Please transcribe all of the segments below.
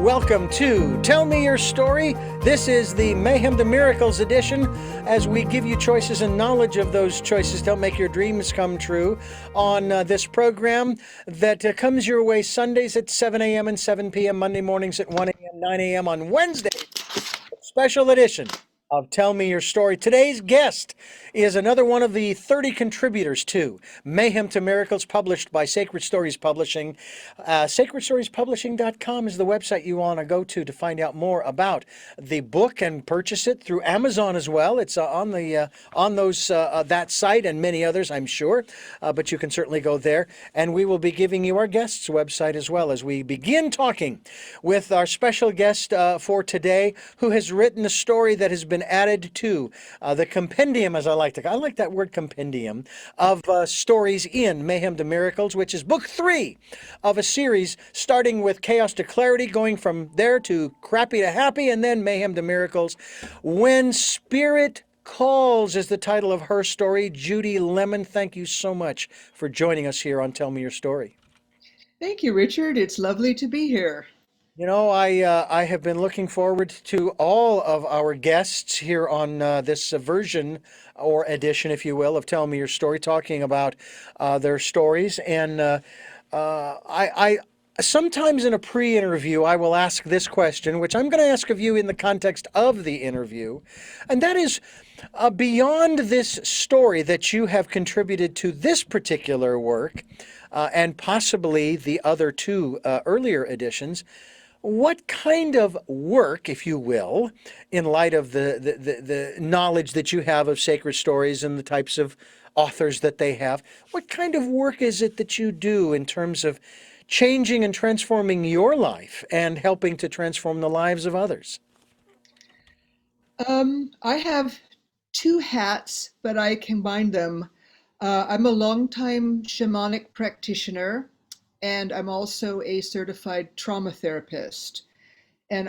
welcome to Tell Me Your Story. This is the Mayhem To Miracles edition, as we give you choices and knowledge of those choices to help make your dreams come true on this program that comes your way Sundays at 7 a.m. and 7 p.m., Monday mornings at 1 a.m., 9 a.m. on Wednesday. Special edition of Tell Me Your Story. Today's guest is another one of the 30 contributors to Mayhem To Miracles, published by Sacred Stories Publishing. SacredStoriesPublishing.com is the website you want to go to find out more about the book and purchase it through Amazon as well. It's on that site and many others, I'm sure, but you can certainly go there. And we will be giving you our guest's website as well as we begin talking with our special guest for today, who has written a story that has been added to the compendium, as I like that word, compendium, of stories in Mayhem To Miracles, which is book 3 of a series starting with Chaos to Clarity, going from there to Crappy to Happy, and then Mayhem To Miracles. When Spirit Calls is the title of her story. Judy Lemon, thank you so much for joining us here on Tell Me Your Story. Thank you, Richard. It's lovely to be here. You know, I have been looking forward to all of our guests here on this version or edition, if you will, of Tell Me Your Story, talking about their stories. And I sometimes in a pre-interview, I will ask this question, which I'm going to ask of you in the context of the interview. And that is, beyond this story that you have contributed to this particular work, and possibly the other two earlier editions, what kind of work, if you will, in light of the knowledge that you have of sacred stories and the types of authors that they have, what kind of work is it that you do in terms of changing and transforming your life and helping to transform the lives of others? I have two hats, but I combine them. I'm a longtime shamanic practitioner, and I'm also a certified trauma therapist. And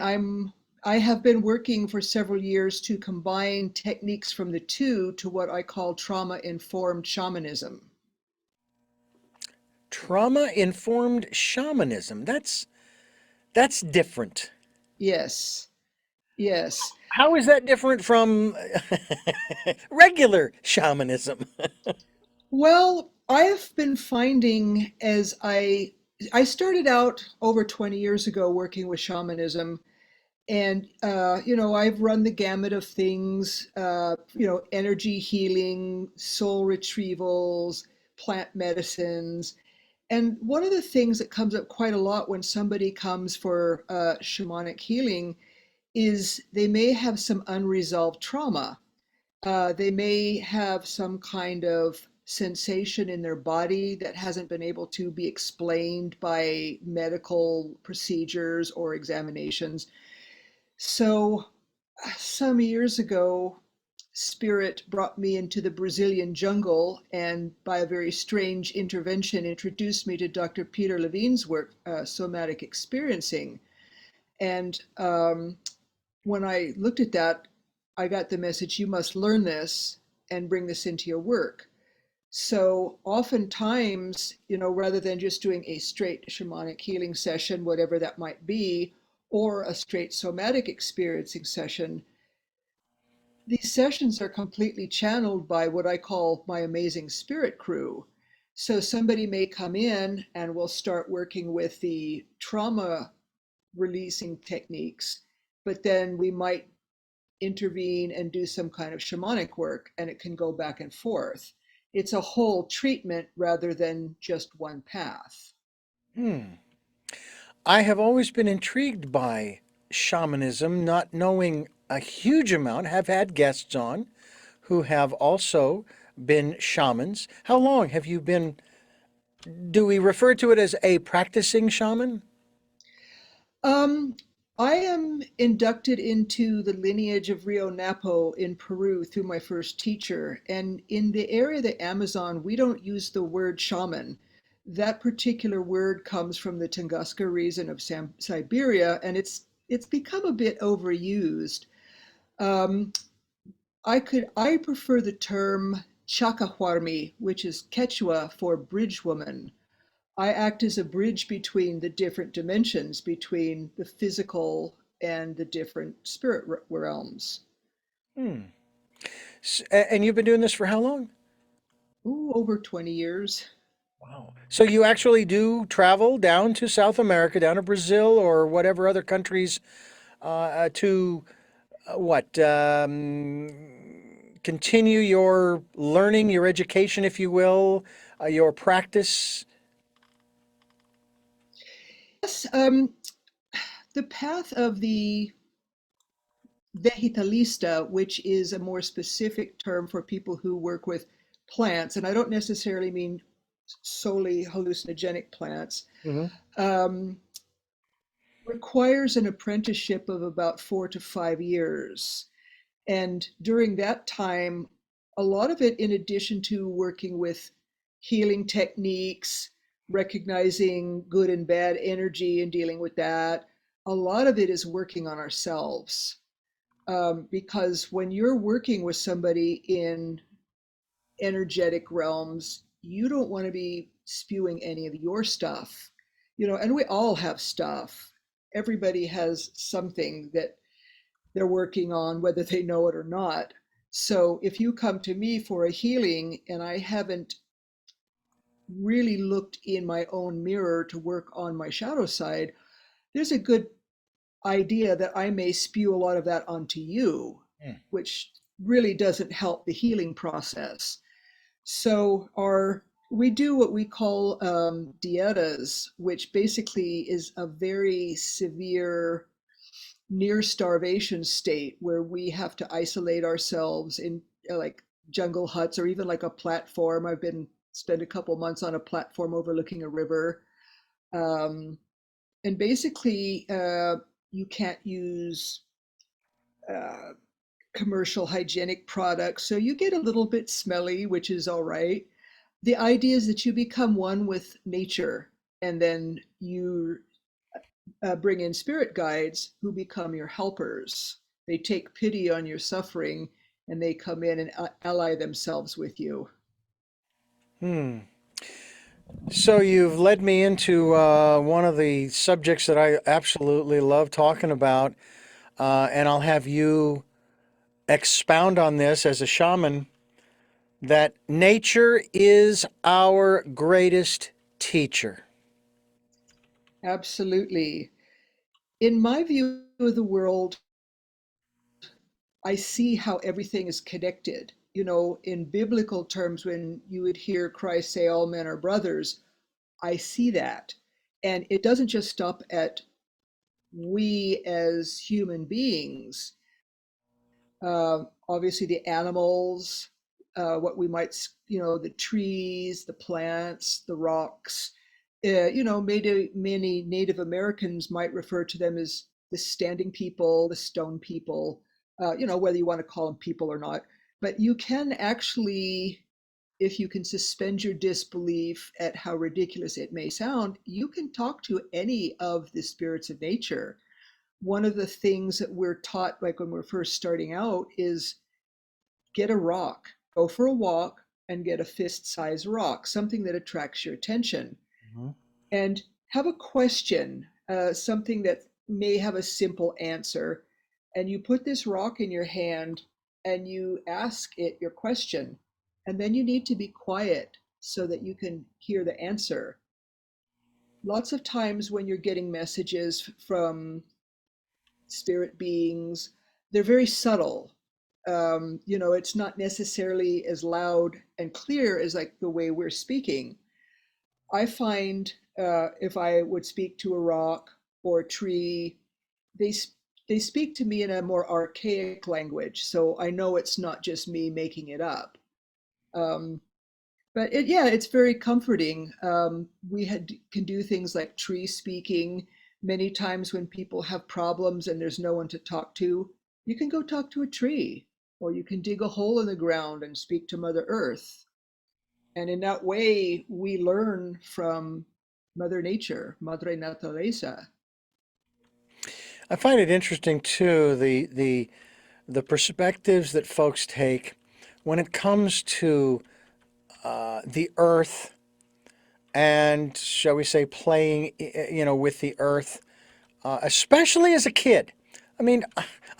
I have been working for several years to combine techniques from the two to what I call trauma-informed shamanism. Trauma-informed shamanism. That's different. Yes, yes. How is that different from regular shamanism? Well, I have been finding as I started out over 20 years ago working with shamanism, and I've run the gamut of things, energy healing, soul retrievals, plant medicines. And one of the things that comes up quite a lot when somebody comes for shamanic healing is they may have some unresolved trauma. They may have some kind of sensation in their body that hasn't been able to be explained by medical procedures or examinations. So, some years ago, Spirit brought me into the Brazilian jungle and, by a very strange intervention, introduced me to Dr. Peter Levine's work, Somatic Experiencing. And when I looked at that, I got the message, you must learn this and bring this into your work. So oftentimes, rather than just doing a straight shamanic healing session, whatever that might be, or a straight somatic experiencing session, these sessions are completely channeled by what I call my amazing spirit crew. So somebody may come in and we'll start working with the trauma releasing techniques, but then we might intervene and do some kind of shamanic work, and it can go back and forth. It's a whole treatment rather than just one path. I have always been intrigued by shamanism, not knowing a huge amount. Have had guests on who have also been shamans. How long have you been? Do we refer to it as a practicing shaman? Um, I am inducted into the lineage of Rio Napo in Peru through my first teacher. And in the area of the Amazon, we don't use the word shaman. That particular word comes from the Tunguska region of Siberia, and it's become a bit overused. Um, I prefer the term Chacahuarmi, which is Quechua for bridge woman. I act as a bridge between the different dimensions, between the physical and the different spirit realms. Hmm. And you've been doing this for how long? Ooh, over 20 years. Wow. So you actually do travel down to South America, down to Brazil or whatever other countries to what? Continue your learning, your education, if you will, your practice. Yes, the path of the vegetalista, which is a more specific term for people who work with plants, and I don't necessarily mean solely hallucinogenic plants, Hmm. um, requires an apprenticeship of about 4 to 5 years. And during that time, a lot of it, in addition to working with healing techniques, recognizing good and bad energy and dealing with that, a lot of it is working on ourselves. Because when you're working with somebody in energetic realms, you don't want to be spewing any of your stuff, and we all have stuff. Everybody has something that they're working on, whether they know it or not. So if you come to me for a healing and I haven't really looked in my own mirror to work on my shadow side, there's a good idea that I may spew a lot of that onto you, which really doesn't help the healing process. So our we do what we call dietas, which basically is a very severe near starvation state where we have to isolate ourselves in like jungle huts or even like a platform. I've been spent a couple months on a platform overlooking a river, um, and basically you can't use uh, commercial hygienic products, so you get a little bit smelly, which is all right. The idea is that you become one with nature, and then you bring in spirit guides who become your helpers. They take pity on your suffering and they come in and ally themselves with you. Hmm. So you've led me into one of the subjects that I absolutely love talking about, and I'll have you expound on this as a shaman that nature is our greatest teacher. Absolutely. In my view of the world, I see how everything is connected. In biblical terms, when you would hear Christ say, all men are brothers, I see that. And it doesn't just stop at we as human beings. Obviously, the animals, what we might, the trees, the plants, the rocks. Many Native Americans might refer to them as the standing people, the stone people, whether you want to call them people or not. But you can actually, if you can suspend your disbelief at how ridiculous it may sound, you can talk to any of the spirits of nature. One of the things that we're taught, like when we're first starting out, is get a rock, go for a walk and get a fist size rock, something that attracts your attention, Mhm. and have a question, something that may have a simple answer. And you put this rock in your hand and you ask it your question. And then you need to be quiet so that you can hear the answer. Lots of times when you're getting messages from spirit beings, they're very subtle. It's not necessarily as loud and clear as like the way we're speaking. I find if I would speak to a rock or a tree, they they speak to me in a more archaic language, so I know it's not just me making it up. Um, but yeah, it's very comforting. Can do things like tree speaking. Many times when people have problems and there's no one to talk to, you can go talk to a tree, or you can dig a hole in the ground and speak to Mother Earth. And in that way, we learn from Mother Nature, Madre Naturaleza. I find it interesting too the perspectives that folks take when it comes to the earth and, shall we say, playing, with the earth, especially as a kid. I mean,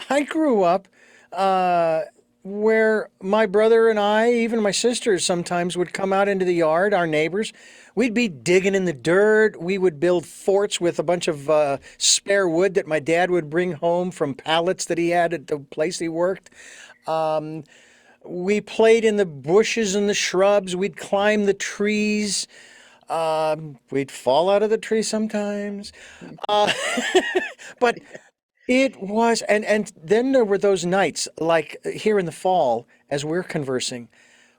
I grew up uh, where my brother and I, even my sisters, sometimes would come out into the yard, our neighbors. We'd be digging in the dirt. We would build forts with a bunch of spare wood that my dad would bring home from pallets that he had at the place he worked. Um, we played in the bushes and the shrubs. We'd climb the trees. We'd fall out of the tree sometimes. Uh, but it was, and then there were those nights, like here in the fall, as we're conversing,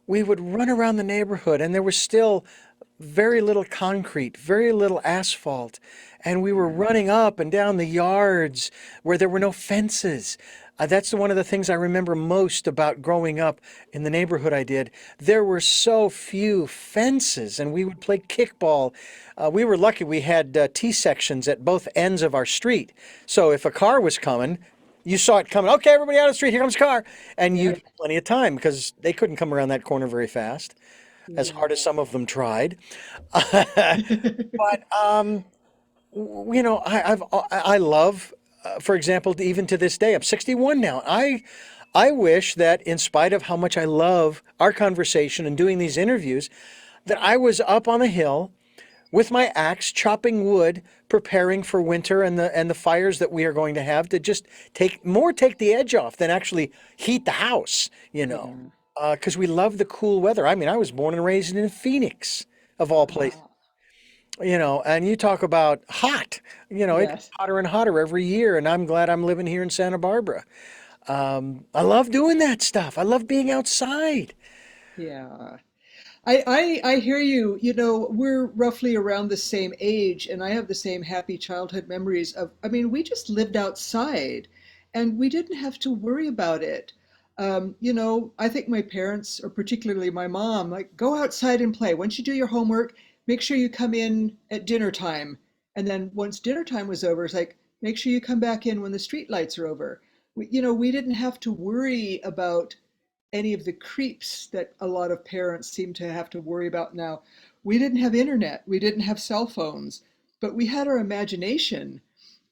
we would run around the neighborhood, and there was still very little concrete, very little asphalt, and we were Yeah. running up and down the yards where there were no fences. That's one of the things I remember most about growing up in the neighborhood I did. There were so few fences, and we would play kickball. We were lucky we had T sections at both ends of our street. So if a car was coming, you saw it coming. Okay, everybody out of the street, here comes a car. And Yeah. you'd have plenty of time because they couldn't come around that corner very fast, as Yeah. hard as some of them tried. But I love, for example, even to this day, I'm 61 now. I wish that in spite of how much I love our conversation and doing these interviews, that I was up on the hill with my axe chopping wood, preparing for winter and the fires that we are going to have to just take the edge off than actually heat the house, Yeah. because we love the cool weather. I mean, I was born and raised in Phoenix, of all places. Wow. And you talk about hot, it gets Yes. hotter and hotter every year, and I'm glad I'm living here in Santa Barbara. I love doing that stuff. I love being outside. Yeah. I hear you. You know, we're roughly around the same age, and I have the same happy childhood memories of, I mean, we just lived outside and we didn't have to worry about it. I think my parents, or particularly my mom, like, go outside and play. Once you do your homework, make sure you come in at dinner time. And then once dinner time was over, it's like, make sure you come back in when the street lights are over. We didn't have to worry about any of the creeps that a lot of parents seem to have to worry about now. We didn't have internet, we didn't have cell phones, but we had our imagination.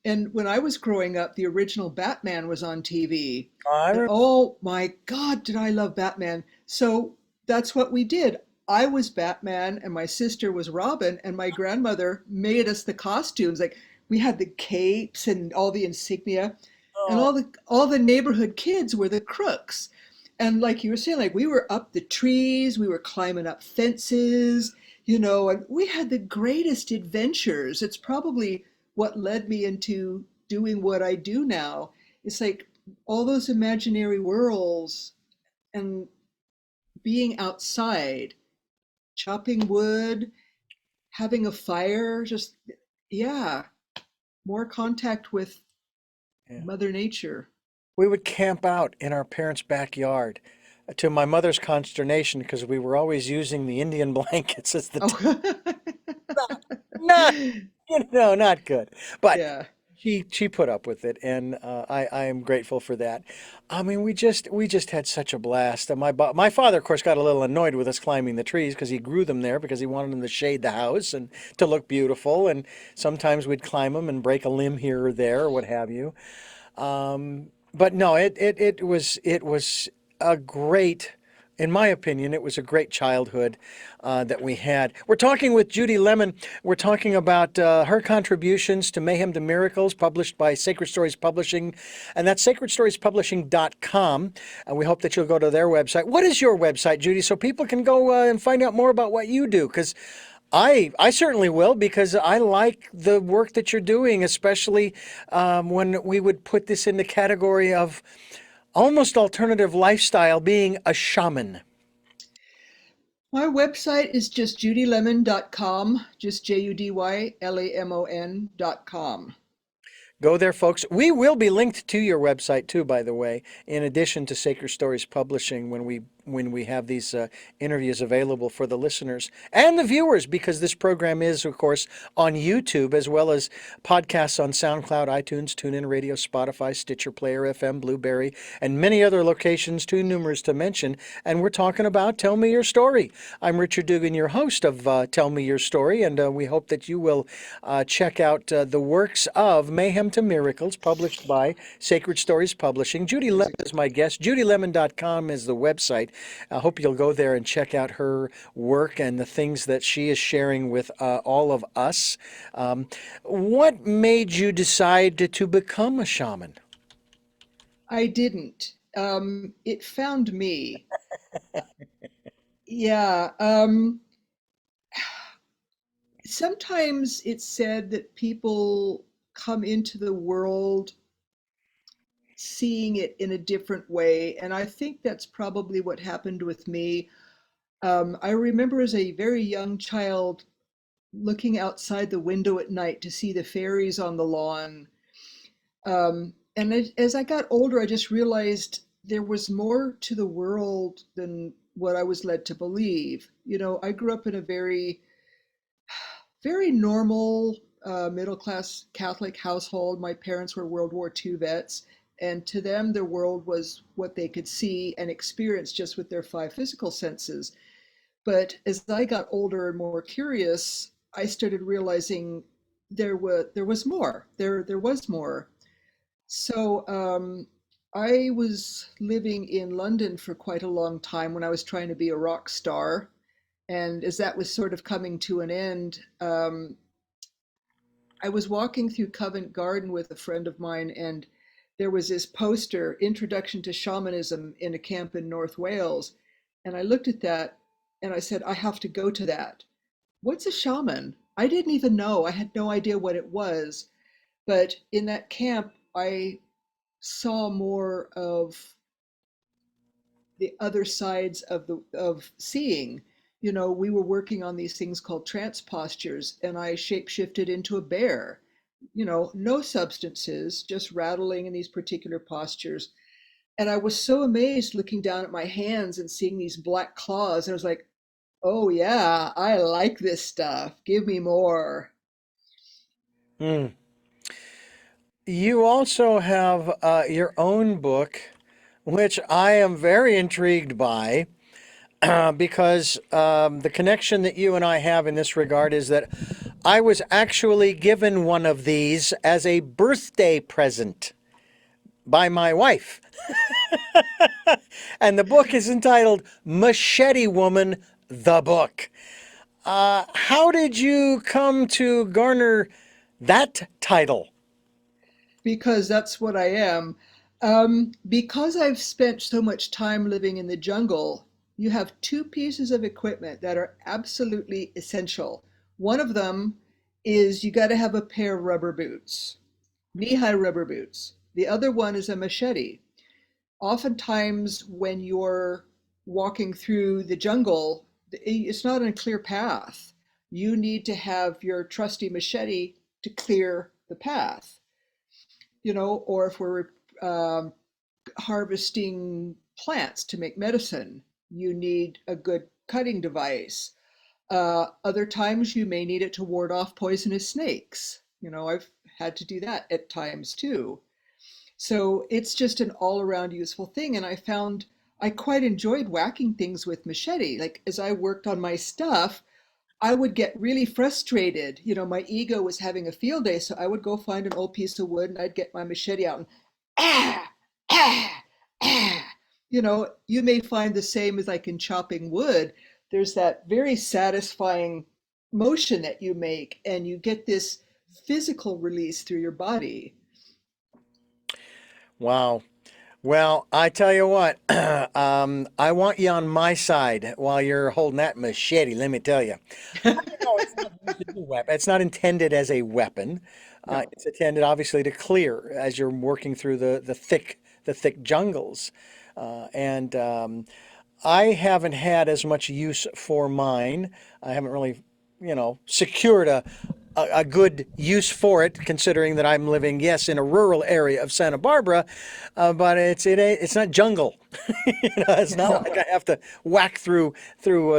And when I was growing up, the original Batman was on TV. I And remember. oh my God, did I love Batman. So that's what we did. I was Batman and my sister was Robin, and my grandmother made us the costumes. Like, we had the capes and all the insignia, and Oh, all the neighborhood kids were the crooks. And like you were saying, like, we were up the trees, we were climbing up fences, and we had the greatest adventures. It's probably what led me into doing what I do now. It's like all those imaginary worlds and being outside, chopping wood, having a fire, just, yeah, more contact with yeah. Mother Nature. We would camp out in our parents' backyard, to my mother's consternation, because we were always using the Indian blankets as the Oh, not, not good. But yeah. she put up with it, and I am grateful for that. I mean, we just had such a blast. And my father, of course, got a little annoyed with us climbing the trees because he grew them there because he wanted them to shade the house and to look beautiful. And sometimes we'd climb them and break a limb here or there or what have you. But no, it was a great, in my opinion, it was a great childhood that we had. We're talking with Judy Lemon. We're talking about her contributions to Mayhem to Miracles, published by Sacred Stories Publishing, and that's sacredstoriespublishing.com. And we hope that you'll go to their website. What is your website, Judy, so people can go and find out more about what you do? Because I certainly will, because I like the work that you're doing, especially when we would put this in the category of almost alternative lifestyle, being a shaman. My website is just judylemon.com, just JUDYLAMON.com. Go there, folks. We will be linked to your website too, by the way, in addition to Sacred Stories Publishing when we when we have these interviews available for the listeners and the viewers, because this program is, of course, on YouTube as well as podcasts on SoundCloud, iTunes, TuneIn Radio, Spotify, Stitcher, Player FM, Blueberry, and many other locations too numerous to mention. And we're talking about Tell Me Your Story. I'm Richard Dugan, your host of Tell Me Your Story, and we hope that you will check out the works of Mayhem to Miracles, published by Sacred Stories Publishing. Judy Lemon is my guest. JudyLemon.com is the website. I hope you'll go there and check out her work and the things that she is sharing with all of us. What made you decide to become a shaman? I didn't. It found me. Yeah. Sometimes it's said that people come into the world seeing it in a different way, and I think that's probably what happened with me. I remember as a very young child looking outside the window at night to see the fairies on the lawn. And as I got older, I just realized there was more to the world than what I was led to believe. I grew up in a very normal middle class Catholic household. My parents were World War II vets, and to them, the world was what they could see and experience just with their five physical senses. But as I got older and more curious, I started realizing there was more. There was more. So I was living in London for quite a long time when I was trying to be a rock star. And as that was sort of coming to an end, I was walking through Covent Garden with a friend of mine, and there was this poster, Introduction to Shamanism in a Camp in North Wales. And I looked at that and I said, I have to go to that. What's a shaman? I didn't even know. I had no idea what it was. But in that camp, I saw more of the other sides of seeing. We were working on these things called trance postures, and I shapeshifted into a bear. No substances, just rattling in these particular postures. And I was so amazed looking down at my hands and seeing these black claws. And I was like, oh yeah, I like this stuff. Give me more. Hmm. You also have your own book, which I am very intrigued by, because the connection that you and I have in this regard is that I was actually given one of these as a birthday present by my wife. And the book is entitled Machete Woman, the book. How did you come to garner that title? Because that's what I am. Because I've spent so much time living in the jungle, you have two pieces of equipment that are absolutely essential. One of them is you got to have a pair of rubber boots, knee-high rubber boots. The other one is a machete. Oftentimes, when you're walking through the jungle, it's not a clear path. You need to have your trusty machete to clear the path. Or if we're um, harvesting plants to make medicine, you need a good cutting device. Other times you may need it to ward off poisonous snakes. I've had to do that at times too. So it's just an all around useful thing. And I found I quite enjoyed whacking things with machete. Like as I worked on my stuff, I would get really frustrated. My ego was having a field day, so I would go find an old piece of wood and I'd get my machete out and ah, ah, ah. You may find the same as like in chopping wood. There's that very satisfying motion that you make, and you get this physical release through your body. Wow. Well, I tell you what, I want you on my side while you're holding that machete, let me tell you. No, it's not used as a weapon. It's not intended as a weapon. No. It's intended obviously to clear as you're working through the thick jungles. And I haven't had as much use for mine. I haven't really, secured a good use for it, considering that I'm living, yes, in a rural area of Santa Barbara, but it's not jungle. It's not like I have to whack through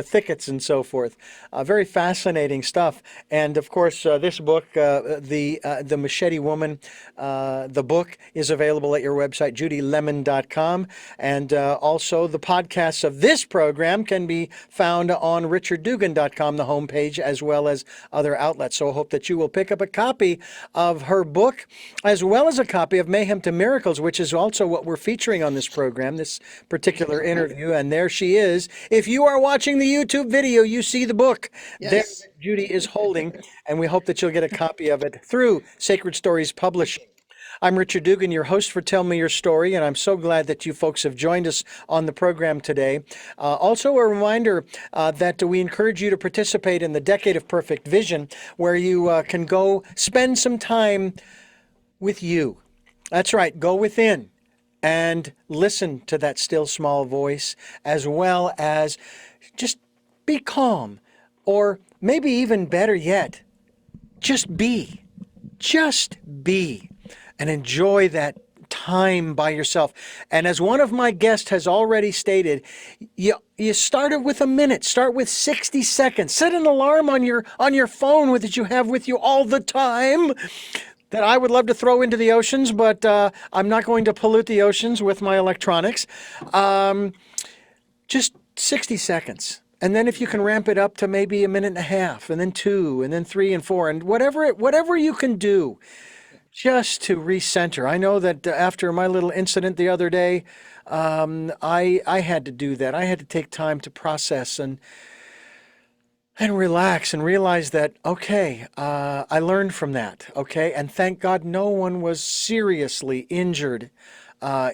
thickets and so forth. Very fascinating stuff. And of course, this book, the Machete Woman, the book is available at your website, judylemon.com. And also the podcasts of this program can be found on richarddugan.com, the homepage, as well as other outlets. So I hope that you will pick up a copy of her book, as well as a copy of Mayhem to Miracles, which is also what we're featuring on this program, this particular interview. And there she is. If you are watching the YouTube video, you see the book there Yes. that Judy is holding, and we hope that you'll get a copy of it through Sacred Stories Publishing. I'm Richard Dugan, your host for Tell Me Your Story, and I'm so glad that you folks have joined us on the program today. Also, a reminder that we encourage you to participate in the Decade of Perfect Vision, where you can go spend some time with you. That's right, go within and listen to that still small voice, as well as just be calm, or maybe even better yet, just be. Just be and enjoy that time by yourself. And as one of my guests has already stated, you started with a minute, start with 60 seconds. Set an alarm on your phone that you have with you all the time, that I would love to throw into the oceans, but I'm not going to pollute the oceans with my electronics. Just 60 seconds. And then if you can ramp it up to maybe a minute and a half, and then 2, and then 3 and 4, and whatever you can do just to recenter. I know that after my little incident the other day, I had to do that. I had to take time to process and relax and realize that, okay, I learned from that, okay? And thank God no one was seriously injured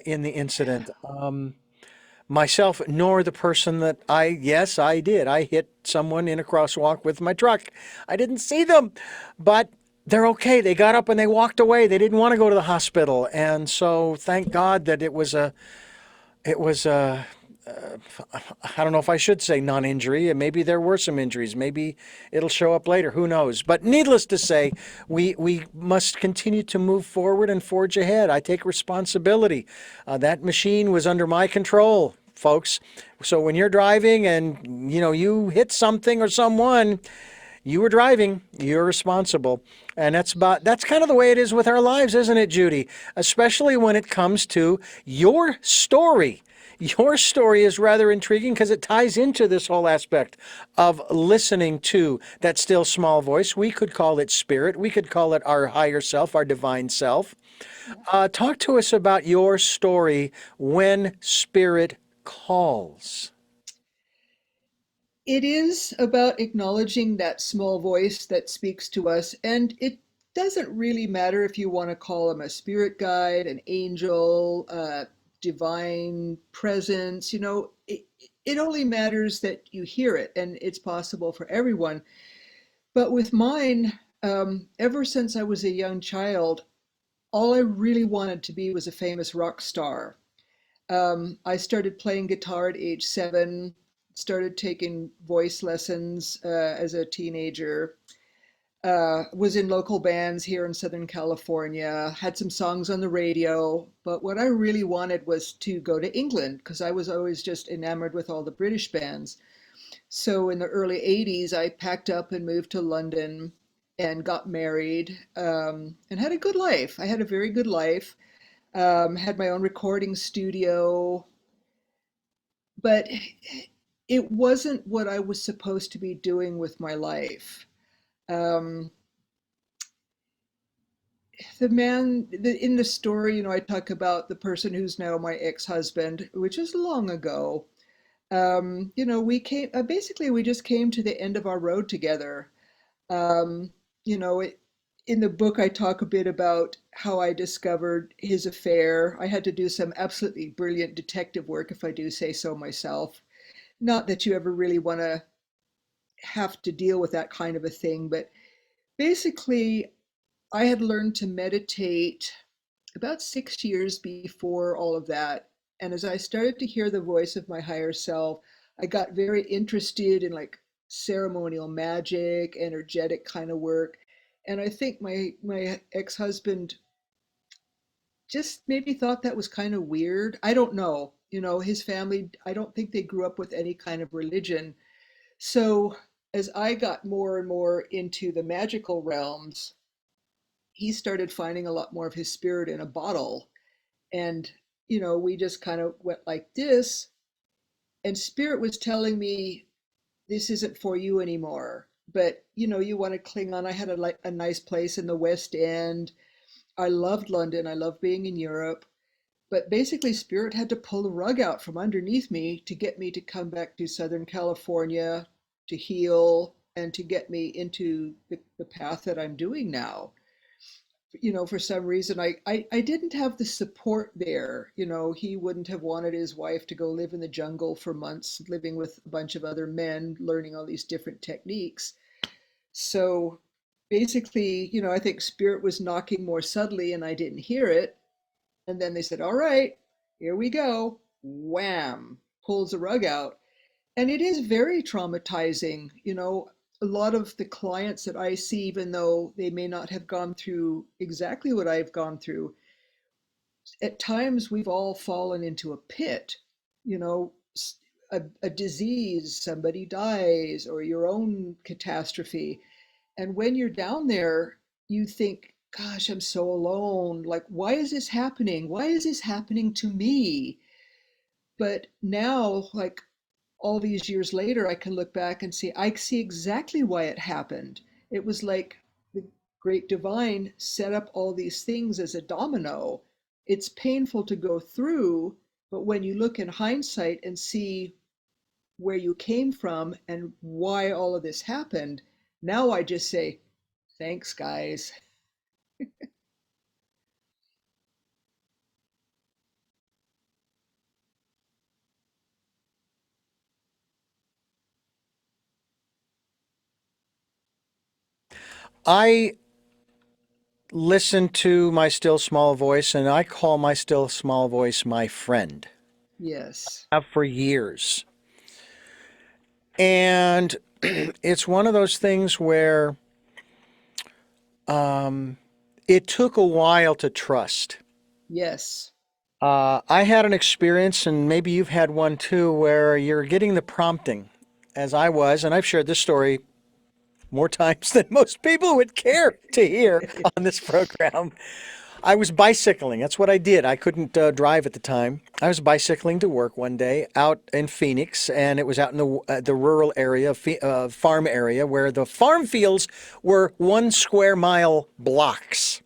in the incident. Myself, nor the person that yes, I did. I hit someone in a crosswalk with my truck. I didn't see them, but they're okay. They got up and they walked away. They didn't want to go to the hospital. And so thank God that it was I don't know if I should say non-injury. Maybe there were some injuries. Maybe it'll show up later. Who knows? But needless to say, we must continue to move forward and forge ahead. I take responsibility. That machine was under my control, folks. So when you're driving and you hit something or someone, you were driving, you're responsible. And that's kind of the way it is with our lives, isn't it, Judy? Especially when it comes to your story. Your story is rather intriguing because it ties into this whole aspect of listening to that still small voice. We could call it spirit. We could call it our higher self, our divine self. Talk to us about your story, When Spirit Calls. It is about acknowledging that small voice that speaks to us, and it doesn't really matter if you want to call him a spirit guide, an angel, divine presence. It only matters that you hear it, and it's possible for everyone. But with mine, ever since I was a young child, all I really wanted to be was a famous rock star. I started playing guitar at age 7, started taking voice lessons as a teenager, was in local bands here in Southern California, had some songs on the radio. But what I really wanted was to go to England because I was always just enamored with all the British bands. So in the early 80s, I packed up and moved to London and got married and had a good life. I had a very good life. Had my own recording studio, but it wasn't what I was supposed to be doing with my life. Um, in the story, I talk about the person who's now my ex-husband, which is long ago. We just came to the end of our road together. Um, you know, it, in the book, I talk a bit about how I discovered his affair. I had to do some absolutely brilliant detective work, if I do say so myself. Not that you ever really want to have to deal with that kind of a thing, but basically, I had learned to meditate about 6 years before all of that. And as I started to hear the voice of my higher self, I got very interested in like ceremonial magic, energetic kind of work. And I think my ex-husband just maybe thought that was kind of weird. I don't know. His family, I don't think they grew up with any kind of religion. So as I got more and more into the magical realms, he started finding a lot more of his spirit in a bottle. And, we just kind of went like this. And spirit was telling me, this isn't for you anymore. But, you want to cling on. I had a nice place in the West End. I loved London. I loved being in Europe. But basically, spirit had to pull the rug out from underneath me to get me to come back to Southern California to heal and to get me into the path that I'm doing now. For some reason, I didn't have the support there. He wouldn't have wanted his wife to go live in the jungle for months, living with a bunch of other men, learning all these different techniques. So basically, I think spirit was knocking more subtly and I didn't hear it. And then they said, all right, here we go. Wham, pulls the rug out. And it is very traumatizing. A lot of the clients that I see, even though they may not have gone through exactly what I've gone through, at times we've all fallen into a pit, you know, a disease, somebody dies, or your own catastrophe. And when you're down there, you think, gosh, I'm so alone. Like, why is this happening? Why is this happening to me? But now, like all these years later, I can look back and see, I see exactly why it happened. It was like the great divine set up all these things as a domino. It's painful to go through, but when you look in hindsight and see where you came from and why all of this happened, now I just say, thanks, guys. I listen to my still small voice, and I call my still small voice my friend. Yes, I have for years. And it's one of those things where it took a while to trust. yes, I had an experience, and maybe you've had one too, where you're getting the prompting, as I was, and I've shared this story more times than most people would care to hear on this program. I was bicycling. That's what I did. I couldn't drive at the time. I was bicycling to work one day out in Phoenix, and it was out in the rural area, farm area, where the farm fields were 1 square mile blocks.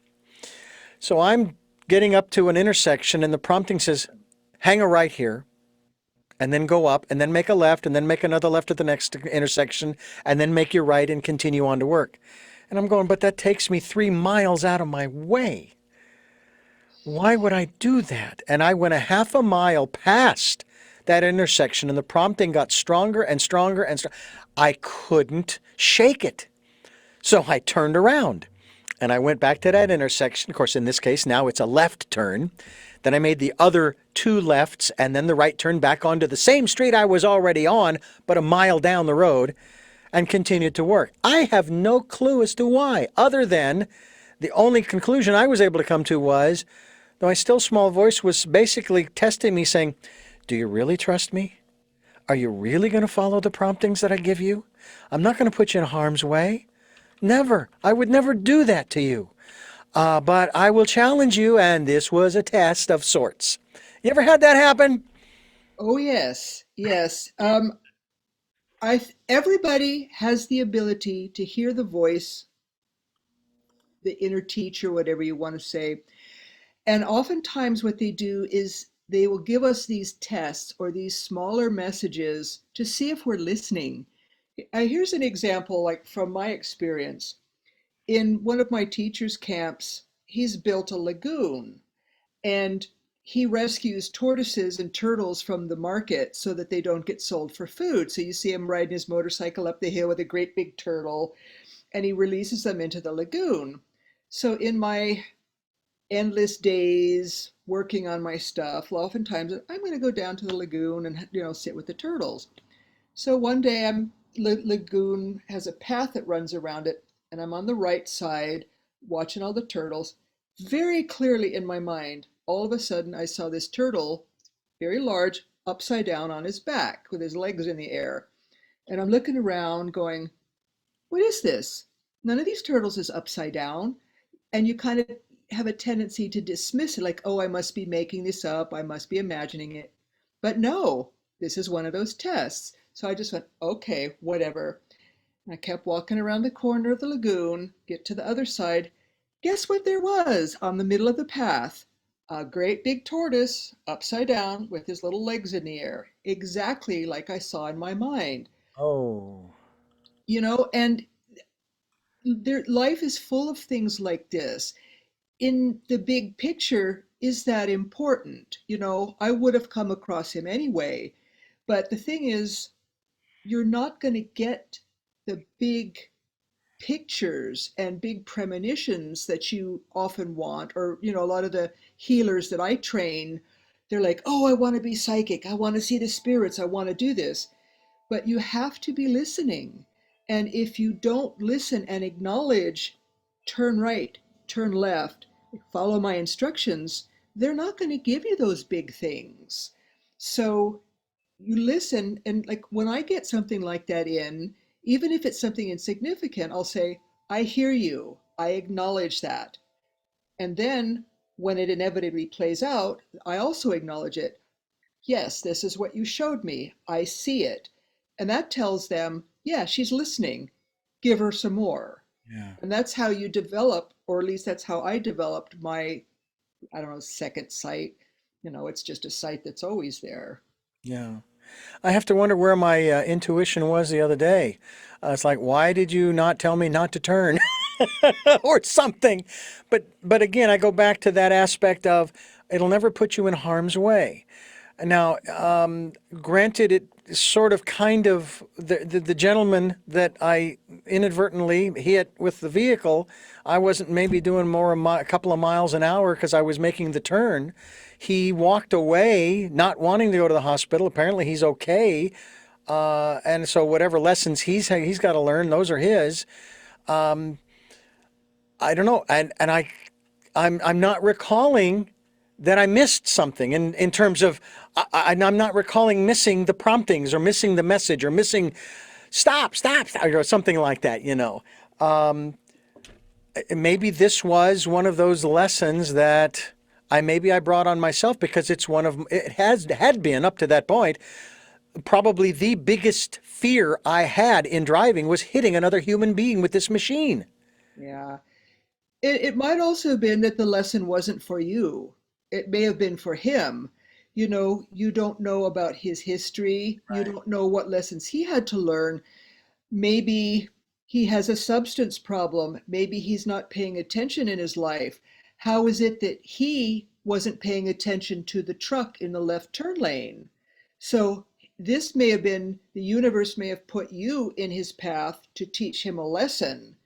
So I'm getting up to an intersection, and the prompting says, hang a right here, and then go up, and then make a left, and then make another left at the next intersection, and then make your right and continue on to work. And I'm going, but that takes me 3 miles out of my way. Why would I do that? And I went a half a mile past that intersection, and the prompting got stronger and stronger and stronger. I couldn't shake it. So I turned around and I went back to that intersection. Of course, in this case, now it's a left turn. Then I made the other 2 lefts and then the right turn back onto the same street I was already on, but a mile down the road, and continued to work. I have no clue as to why, other than the only conclusion I was able to come to was my still small voice was basically testing me, saying, do you really trust me? Are you really going to follow the promptings that I give you? I'm not going to put you in harm's way. Never. I would never do that to you. But I will challenge you, and this was a test of sorts. You ever had that happen? oh yes, yes. Everybody has the ability to hear the voice, the inner teacher, whatever you want to say. And oftentimes, what they do is they will give us these tests or these smaller messages to see if we're listening. Here's an example, like from my experience. In one of my teachers' camps, he's built a lagoon and he rescues tortoises and turtles from the market so that they don't get sold for food. So you see him riding his motorcycle up the hill with a great big turtle and he releases them into the lagoon. So in my endless days working on my stuff, well, oftentimes I'm going to go down to the lagoon and sit with the turtles. So one day lagoon has a path that runs around it, and I'm on the right side watching all the turtles. Very clearly in my mind, all of a sudden I saw this turtle very large, upside down on his back with his legs in the air. And I'm looking around going, what is this? None of these turtles is upside down. And you kind of have a tendency to dismiss it like, oh, I must be making this up. I must be imagining it. But no, this is one of those tests. So I just went, okay, whatever. And I kept walking around the corner of the lagoon, get to the other side. Guess what there was on the middle of the path? A great big tortoise, upside down, with his little legs in the air, exactly like I saw in my mind. Oh, And life is full of things like this. In the big picture, is that important? I would have come across him anyway. But the thing is, you're not going to get the big pictures and big premonitions that you often want. Or, a lot of the healers that I train, they're like, oh, I want to be psychic. I want to see the spirits. I want to do this. But you have to be listening. And if you don't listen and acknowledge, turn right, turn left, follow my instructions, they're not going to give you those big things. So you listen, and like when I get something like that in, even if it's something insignificant, I'll say, I hear you, I acknowledge that. And then when it inevitably plays out, I also acknowledge it. Yes, this is what you showed me. I see it. And that tells them, yeah, she's listening. Give her some more. yeah, And that's how you develop, or at least that's how I developed my, I don't know, second sight. It's just a sight that's always there. yeah. I have to wonder where my intuition was the other day. It's like, why did you not tell me not to turn, or something? But again, I go back to that aspect of it'll never put you in harm's way. Now, granted, it sort of kind of the gentleman that I inadvertently hit with the vehicle, I wasn't maybe doing more a couple of miles an hour because I was making the turn. He walked away, not wanting to go to the hospital. Apparently, he's okay, and so whatever lessons he's got to learn, those are his. I don't know, and I'm not recalling that I missed something in terms of I'm not recalling missing the promptings or missing the message or missing stop, or something like that. Maybe this was one of those lessons that I brought on myself because it had been up to that point probably the biggest fear I had in driving was hitting another human being with this machine. Yeah. It might also have been that the lesson wasn't for you. It may have been for him. You don't know about his history. You Right. don't know what lessons he had to learn. Maybe he has a substance problem. Maybe he's not paying attention in his life. How is it that he wasn't paying attention to the truck in the left turn lane? So this may have been, the universe may have put you in his path to teach him a lesson.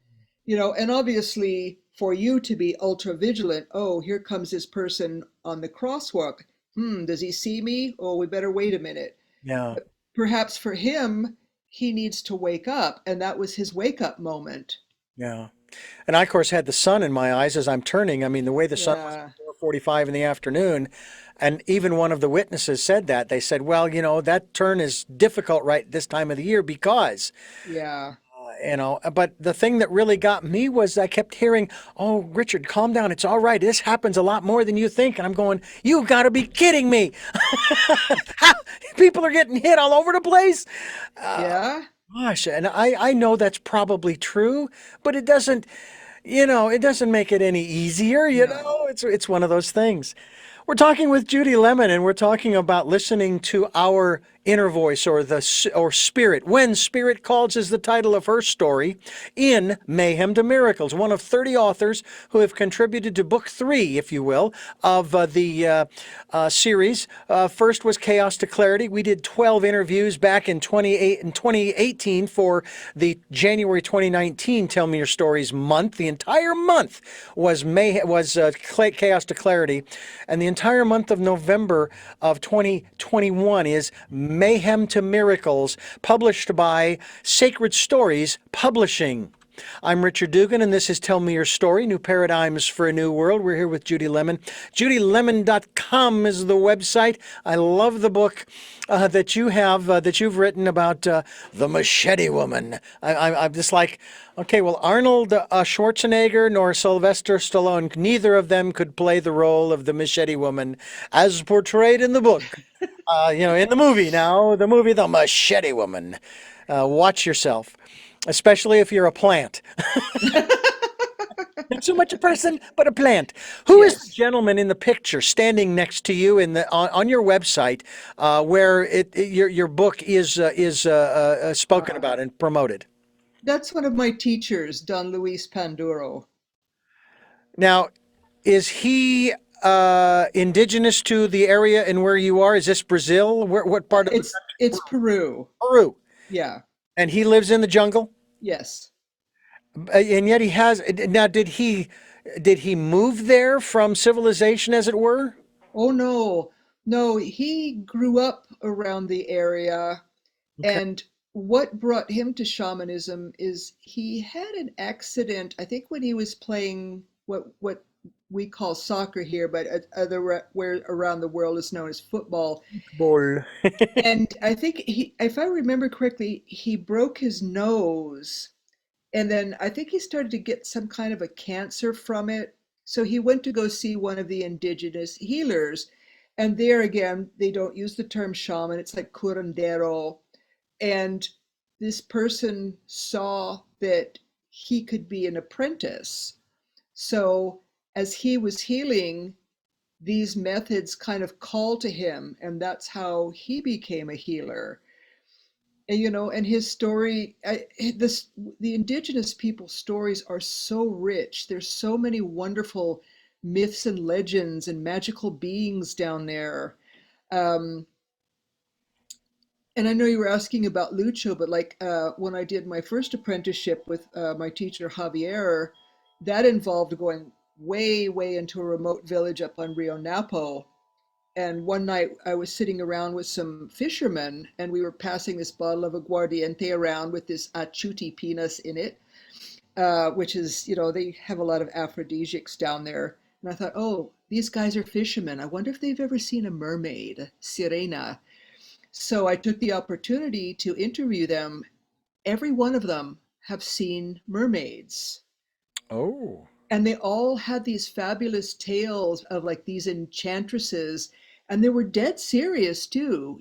And obviously for you to be ultra vigilant, oh, here comes this person on the crosswalk. Does he see me? Oh, we better wait a minute. Yeah. Perhaps for him, he needs to wake up, and that was his wake up moment. Yeah. And I, of course, had the sun in my eyes as I'm turning. I mean, the way the sun was Yeah, at 4:45 in the afternoon, and even one of the witnesses said that. They said, well, that turn is difficult right this time of the year because, yeah, but the thing that really got me was I kept hearing, oh, Richard, calm down. It's all right. This happens a lot more than you think. And I'm going, you got to be kidding me. People are getting hit all over the place. yeah, Gosh, and I know that's probably true, but it doesn't make it any easier, no. It's one of those things. We're talking with Judy Lemon, and we're talking about listening to our inner voice or spirit. When Spirit Calls is the title of her story in Mayhem to Miracles, one of 30 authors who have contributed to book 3, if you will, of the series. First was Chaos to Clarity. We did 12 interviews back in 2018 for the January 2019 Tell Me Your Stories month. The entire month was Chaos to Clarity, and the entire month of November of 2021 is Mayhem to Miracles, published by Sacred Stories Publishing. I'm Richard Dugan, and this is Tell Me Your Story, New Paradigms for a New World. We're here with Judy Lemon. JudyLemon.com is the website. I love the book that you have, that you've written about the Machete Woman. I'm just like, okay, well, Arnold Schwarzenegger nor Sylvester Stallone, neither of them could play the role of the Machete Woman as portrayed in the book. In the movie now, the movie The Machete Woman. Watch yourself, especially if you're a plant. Not so much a person, but a plant. Who is the Yes, gentleman in the picture standing next to you in the on your website, where your book is spoken about and promoted? that's one of my teachers, Don Luis Panduro. Now, is he indigenous to the area and where you are? Is this Brazil? What part of the It's Peru. Peru? Yeah. And he lives in the jungle? Yes. And yet he has. Now, did he move there from civilization, as it were? Oh no. No, he grew up around the area. Okay. And what brought him to shamanism is he had an accident, I think when he was playing what we call soccer here, but other where around the world is known as football. Bull. And I think if I remember correctly, he broke his nose. And then I think he started to get some kind of a cancer from it. So he went to go see one of the indigenous healers. And there again, they don't use the term shaman, it's like curandero. And this person saw that he could be an apprentice. So as he was healing, these methods kind of called to him, and that's how he became a healer. And and his story, the indigenous people's stories are so rich. There's so many wonderful myths and legends and magical beings down there. Um, and I know you were asking about Lucho, but like when I did my first apprenticeship with my teacher Javier, that involved going way, way into a remote village up on Rio Napo. And one night I was sitting around with some fishermen, and we were passing this bottle of aguardiente around with this achuti penis in it, which is, they have a lot of aphrodisiacs down there. And I thought, oh, these guys are fishermen. I wonder if they've ever seen a mermaid, sirena. So I took the opportunity to interview them. Every one of them have seen mermaids. Oh. And they all had these fabulous tales of like these enchantresses, and they were dead serious too.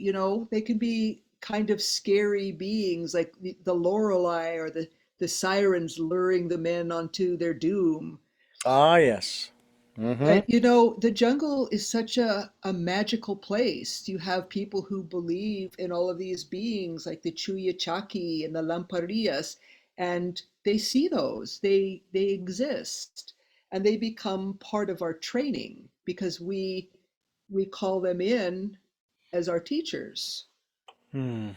They can be kind of scary beings like the Lorelei or the sirens luring the men onto their doom. Ah, yes. Mm-hmm. But the jungle is such a magical place. You have people who believe in all of these beings like the Chuyachaki and the Lamparias, and they see those. They exist. And they become part of our training because we call them in as our teachers. Hmm.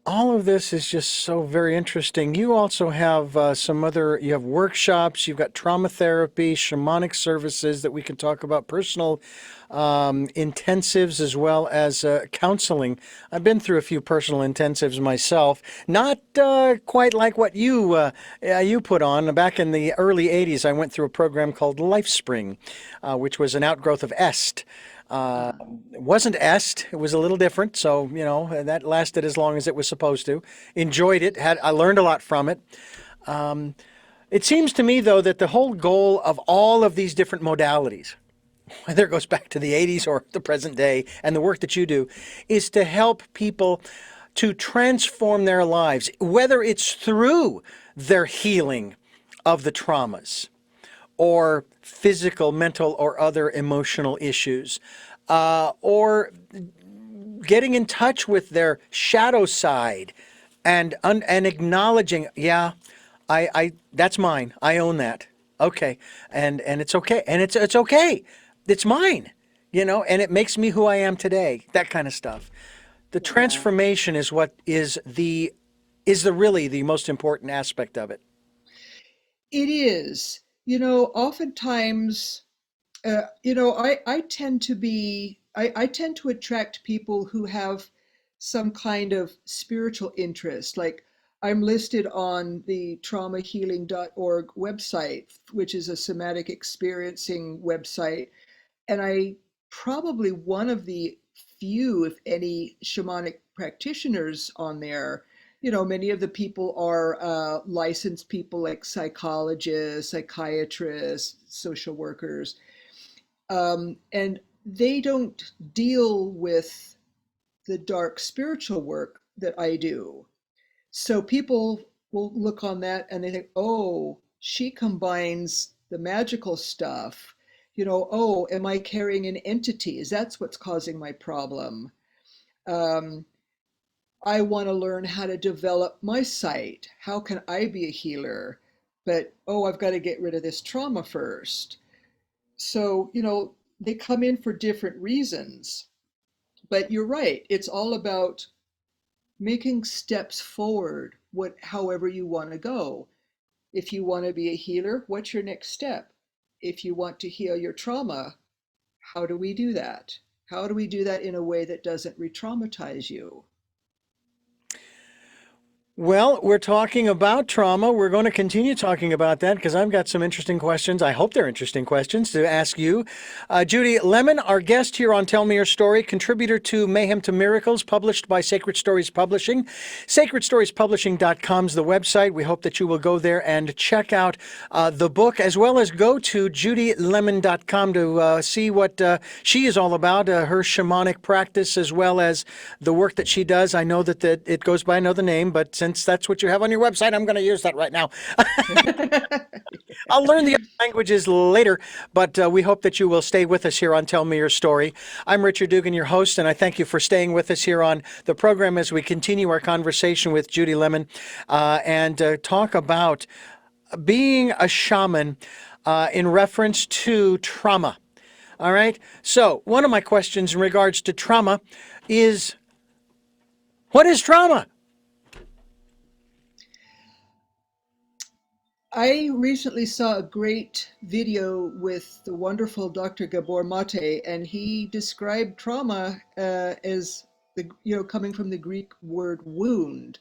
All of this is just so very interesting. You also have you have workshops, you've got trauma therapy, shamanic services that we can talk about, personal intensives, as well as counseling. I've been through a few personal intensives myself, not quite like what you put on. Back in the early 80s, I went through a program called LifeSpring, which was an outgrowth of EST. Uh, Uh, it wasn't est. It was a little different. So, that lasted as long as it was supposed to. Enjoyed it. I learned a lot from it. Um, it seems to me, though, that the whole goal of all of these different modalities, whether it goes back to the 80s or the present day, and the work that you do, is to help people to transform their lives, whether it's through their healing of the traumas or physical, mental, or other emotional issues, or getting in touch with their shadow side and acknowledging, yeah, I that's mine. I own that. Okay, and it's okay, and it's okay. It's mine, and it makes me who I am today. That kind of stuff. The yeah, transformation is what is the really the most important aspect of it. it is. Oftentimes, I tend to I tend to attract people who have some kind of spiritual interest. Like I'm listed on the traumahealing.org website, which is a somatic experiencing website. And I probably one of the few, if any, shamanic practitioners on there. Many of the people are licensed people like psychologists, psychiatrists, social workers, and they don't deal with the dark spiritual work that I do. So people will look on that and they think, oh, she combines the magical stuff. Oh, am I carrying an entity? Is that's what's causing my problem? Um, I want to learn how to develop my sight. How can I be a healer? But oh, I've got to get rid of this trauma first. So, they come in for different reasons. But you're right, it's all about making steps forward, however you want to go. If you want to be a healer, what's your next step? If you want to heal your trauma, how do we do that? How do we do that in a way that doesn't re-traumatize you? Well, we're talking about trauma. We're going to continue talking about that because I've got some interesting questions. I hope they're interesting questions to ask you. Judy Lemon, our guest here on Tell Me Your Story, contributor to Mayhem to Miracles, published by Sacred Stories Publishing. SacredStoriesPublishing.com is the website. We hope that you will go there and check out the book, as well as go to JudyLemon.com to see what she is all about, her shamanic practice, as well as the work that she does. I know that it goes by another name, but since that's what you have on your website, I'm going to use that right now. I'll learn the other languages later, but we hope that you will stay with us here on Tell Me Your Story. I'm Richard Dugan, your host, and I thank you for staying with us here on the program as we continue our conversation with Judy Lemon and talk about being a shaman in reference to trauma. All right. So one of my questions in regards to trauma is, what is trauma? I recently saw a great video with the wonderful Dr. Gabor Mate, and he described trauma as coming from the Greek word wound.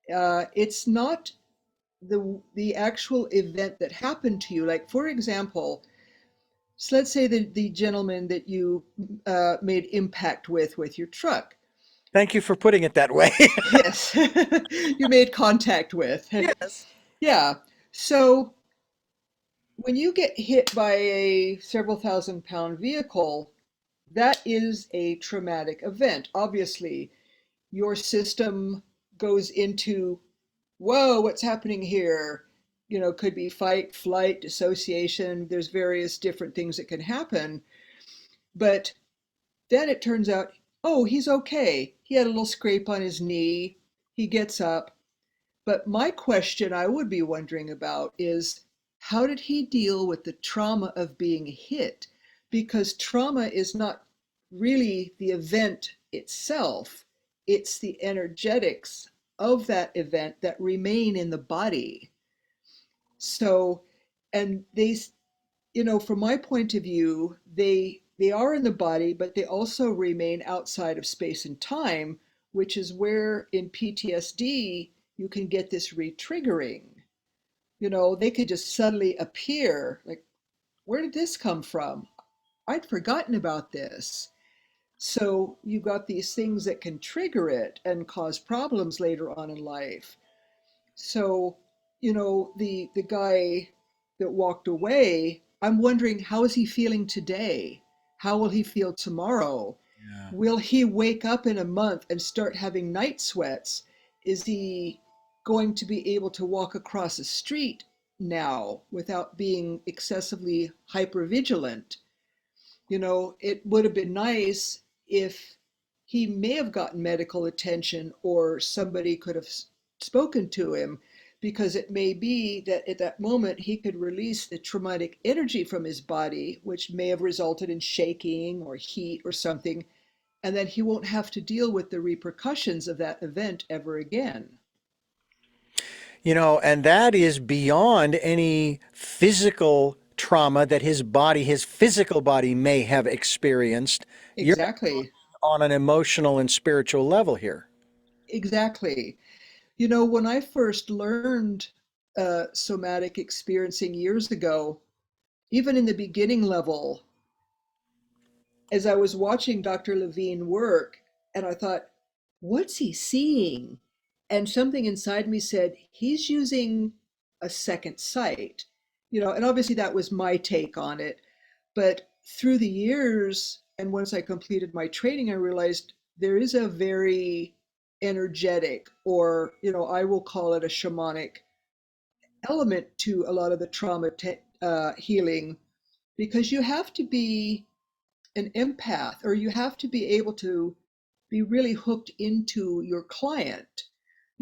It's not the actual event that happened to you. Like, for example, so let's say the gentleman that you made impact with your truck. Thank you for putting it that way. Yes, you made contact with. Yes. Yeah. So when you get hit by a several thousand-pound vehicle, that is a traumatic event. Obviously, your system goes into, whoa, what's happening here? Could be fight, flight, dissociation. There's various different things that can happen. But then it turns out, oh, he's okay. He had a little scrape on his knee. He gets up. But my question I would be wondering about is, how did he deal with the trauma of being hit? Because trauma is not really the event itself, it's the energetics of that event that remain in the body. So, and from my point of view, they are in the body, but they also remain outside of space and time, which is where in PTSD you can get this re-triggering. They could just suddenly appear. Like, where did this come from? I'd forgotten about this. So you've got these things that can trigger it and cause problems later on in life. So, the guy that walked away, I'm wondering, how is he feeling today? How will he feel tomorrow? Yeah. Will he wake up in a month and start having night sweats? Is he going to be able to walk across a street now without being excessively hypervigilant? It would have been nice if he may have gotten medical attention or somebody could have spoken to him, because it may be that at that moment he could release the traumatic energy from his body, which may have resulted in shaking or heat or something, and then he won't have to deal with the repercussions of that event ever again. And that is beyond any physical trauma that his physical body may have experienced. You're Exactly. on an emotional and spiritual level here. Exactly. When I first learned somatic experiencing years ago, even in the beginning level, as I was watching Dr. Levine work, and I thought, what's he seeing? And something inside me said, he's using a second sight, and obviously that was my take on it. But through the years, and once I completed my training, I realized there is a very energetic, or, I will call it a shamanic element to a lot of the healing, because you have to be an empath, or you have to be able to be really hooked into your client.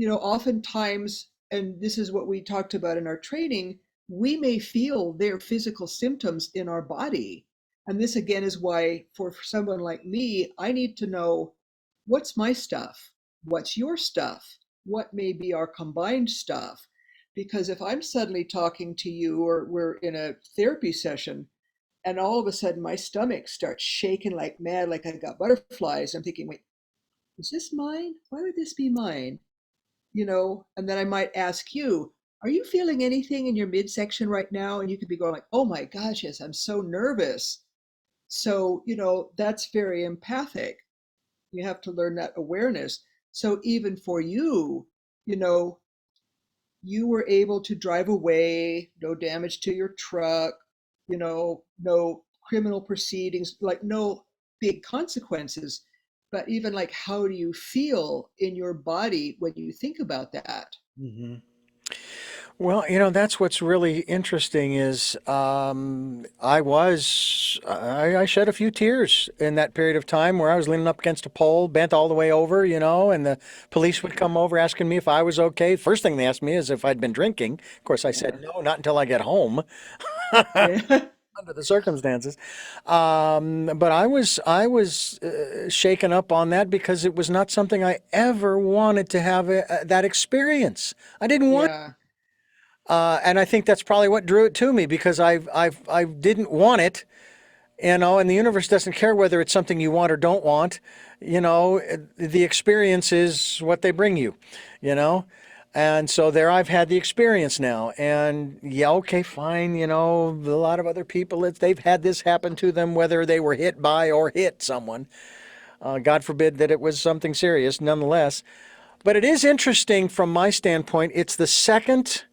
Oftentimes, and this is what we talked about in our training, we may feel their physical symptoms in our body. And this again is why, for someone like me, I need to know, what's my stuff? What's your stuff? What may be our combined stuff? Because if I'm suddenly talking to you, or we're in a therapy session, and all of a sudden my stomach starts shaking like mad, like I got butterflies, I'm thinking, wait, is this mine? Why would this be mine? And then I might ask you, are you feeling anything in your midsection right now? And you could be going like, oh my gosh, yes, I'm so nervous. So, that's very empathic. You have to learn that awareness. So even for you, you know, you were able to drive away, no damage to your truck, no criminal proceedings, like no big consequences. But even like, how do you feel in your body when you think about that? Hmm. Well, that's what's really interesting is I shed a few tears in that period of time where I was leaning up against a pole, bent all the way over, and the police would come over asking me if I was okay. First thing they asked me is if I'd been drinking. Of course, I Yeah. said no, not until I get home. Yeah. Under the circumstances. But I was shaken up on that because it was not something I ever wanted to have that experience. I didn't want, Yeah. and I think that's probably what drew it to me because I didn't want it, and the universe doesn't care whether it's something you want or don't want. The experience is what they bring you, you know. And so there I've had the experience now. And yeah, okay, fine. A lot of other people, they've had this happen to them, whether they were hit by or hit someone. God forbid that it was something serious, nonetheless. But it is interesting from my standpoint. It's the second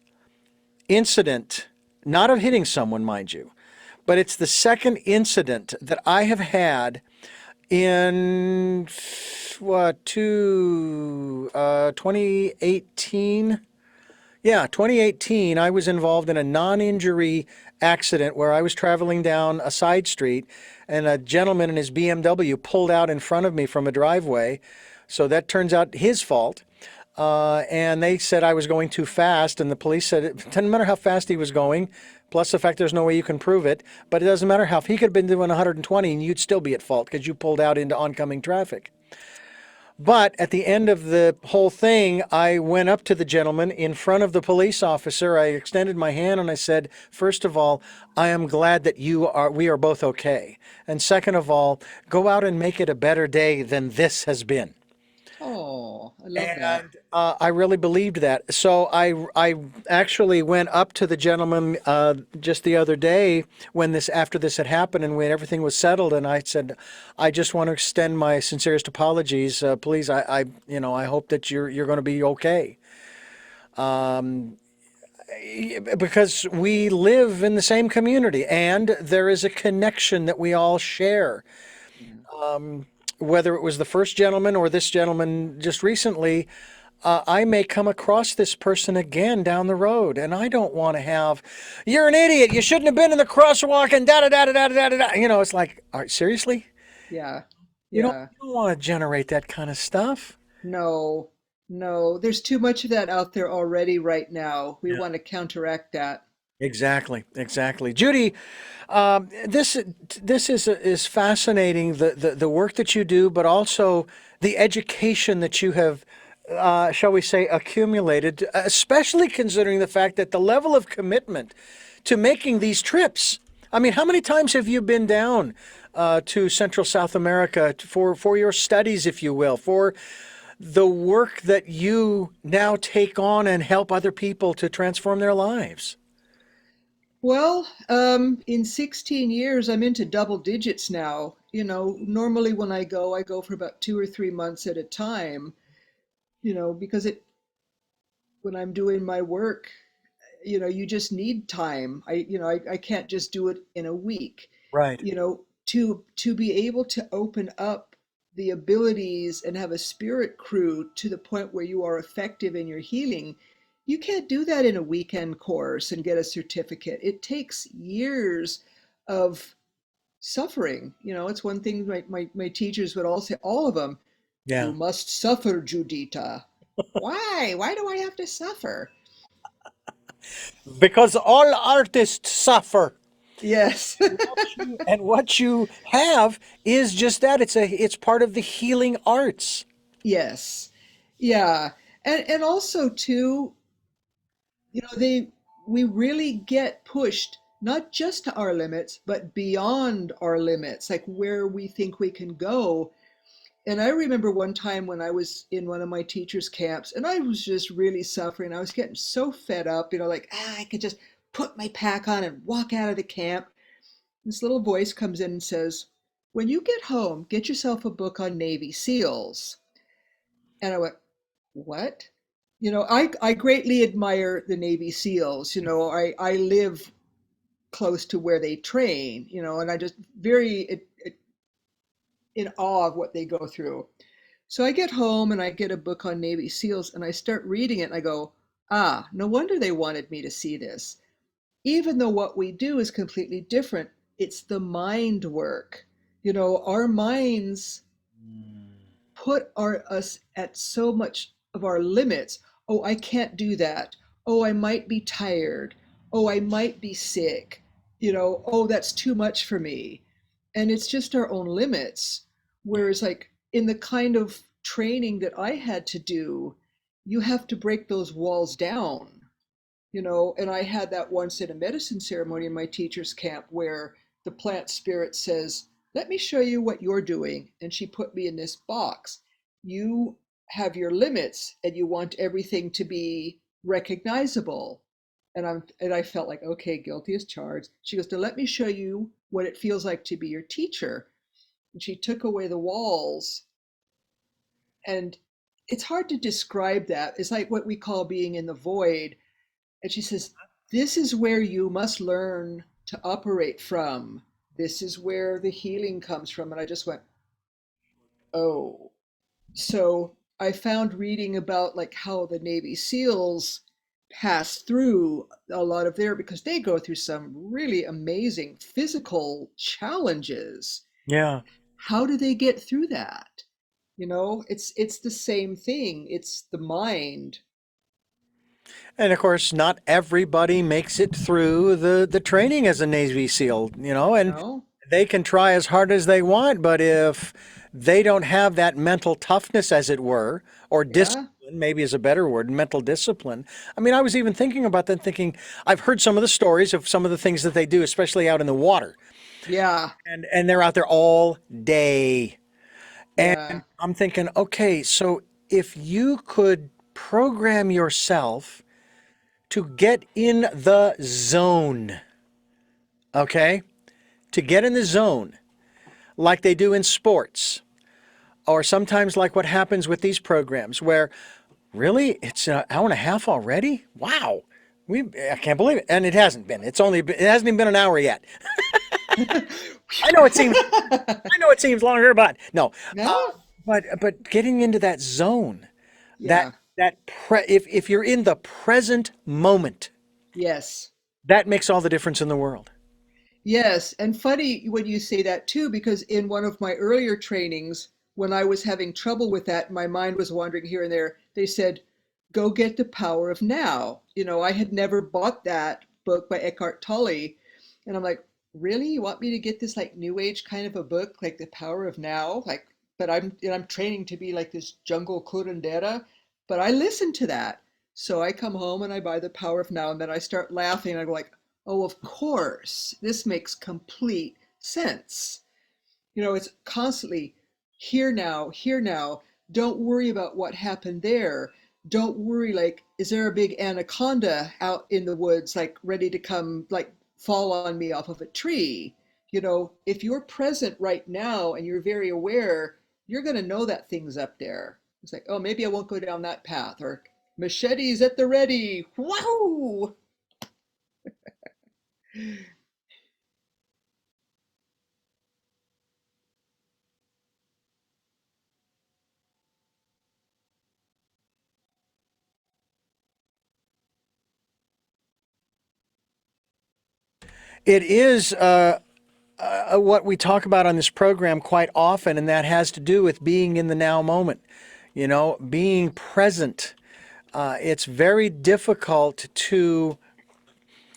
incident, not of hitting someone, mind you, but it's the second incident that I have had in what, 2018. Yeah, 2018, I was involved in a non-injury accident where I was traveling down a side street and a gentleman in his BMW pulled out in front of me from a driveway. So that turns out his fault. And they said I was going too fast, and the police said it doesn't matter how fast he was going, plus the fact there's no way you can prove it, but it doesn't matter how, he could have been doing 120 and you'd still be at fault because you pulled out into oncoming traffic. But at the end of the whole thing, I went up to the gentleman in front of the police officer. I extended my hand and I said, first of all, I am glad that we are both okay. And second of all, go out and make it a better day than this has been. Oh, I love that. And I really believed that. So I actually went up to the gentleman just the other day after this had happened and when everything was settled, and I said, I just want to extend my sincerest apologies. Please, I hope that you're going to be okay. Because we live in the same community and there is a connection that we all share. Yeah. Whether it was the first gentleman or this gentleman just recently, I may come across this person again down the road, and I don't want to have, you're an idiot, you shouldn't have been in the crosswalk, and da da da da da da da da. It's like, all right, seriously? Yeah. You don't, Yeah. you don't want to generate that kind of stuff. No, no, there's too much of that out there already right now. We Yeah. want to counteract that. Exactly, exactly. Judy, this is fascinating. The work that you do, but also the education that you have, shall we say, accumulated. Especially considering the fact that the level of commitment to making these trips. I mean, how many times have you been down to Central South America for your studies, if you will, for the work that you now take on and help other people to transform their lives? Well, in 16 years, I'm into double digits now. Normally when I go for about 2 or 3 months at a time, because when I'm doing my work, you just need time. I can't just do it in a week. Right. To be able to open up the abilities and have a spirit crew to the point where you are effective in your healing, you can't do that in a weekend course and get a certificate. It takes years of suffering. It's one thing my teachers would all say, all of them, you Yeah. must suffer, Judita. Why? Why do I have to suffer? Because all artists suffer. Yes. And what you have is just that. It's part of the healing arts. Yes. Yeah. And also too, they we really get pushed not just to our limits, but beyond our limits, like where we think we can go. And I remember one time when I was in one of my teachers' camps and I was just really suffering. I was getting so fed up, like, I could just put my pack on and walk out of the camp. This little voice comes in and says, when you get home, get yourself a book on Navy SEALs. And I went, what? I greatly admire the Navy SEALs. I live close to where they train, and I just in awe of what they go through. So I get home and I get a book on Navy SEALs and I start reading it and I go, no wonder they wanted me to see this. Even though what we do is completely different, it's the mind work. Our minds put us at so much of our limits. Oh, I can't do that. Oh, I might be tired. Oh, I might be sick. Oh, that's too much for me. And it's just our own limits. Whereas, like in the kind of training that I had to do, you have to break those walls down. And I had that once in a medicine ceremony in my teacher's camp where the plant spirit says, let me show you what you're doing. And she put me in this box. You have your limits and you want everything to be recognizable. And I felt like, okay, guilty as charged. She goes, to let me show you what it feels like to be your teacher. And she took away the walls. And it's hard to describe that. It's like what we call being in the void. And she says, this is where you must learn to operate from. This is where the healing comes from. And I just went, oh. So I found reading about like how the Navy SEALs pass through a lot of because they go through some really amazing physical challenges. Yeah. How do they get through that? It's the same thing. It's the mind. And of course, not everybody makes it through the training as a Navy SEAL, and No? they can try as hard as they want, but if they don't have that mental toughness, as it were, or discipline, Yeah? maybe is a better word, mental discipline. I mean, I was even thinking about that, thinking, I've heard some of the stories of some of the things that they do, especially out in the water, Yeah. and they're out there all day. Yeah. And I'm thinking, okay, so if you could program yourself to get in the zone, okay? To get in the zone, like they do in sports, or sometimes like what happens with these programs where really it's an hour and a half already? Wow. I can't believe it. And it hasn't been. It hasn't even been an hour yet. I know it seems I know it seems longer, but no. Uh, No? but getting into that zone, that Yeah. if you're in the present moment, Yes. that makes all the difference in the world. Yes. And funny when you say that too, because in one of my earlier trainings, when I was having trouble with that, my mind was wandering here and there, they said, go get the power of now. I had never bought that book by Eckhart Tolle. And I'm like, really? You want me to get this like new age kind of a book, like the power of now? Like, but I'm training to be like this jungle curandera. But I listen to that. So I come home and I buy the power of now, and then I start laughing. And I go like, oh, of course, this makes complete sense. It's constantly here now, here now. Don't worry about what happened there. Don't worry, like, is there a big anaconda out in the woods, like ready to come, like fall on me off of a tree? If you're present right now and you're very aware, you're going to know that thing's up there. It's like, oh, maybe I won't go down that path, or machetes at the ready. Wow! It is what we talk about on this program quite often, and that has to do with being in the now moment, being present. It's very difficult to,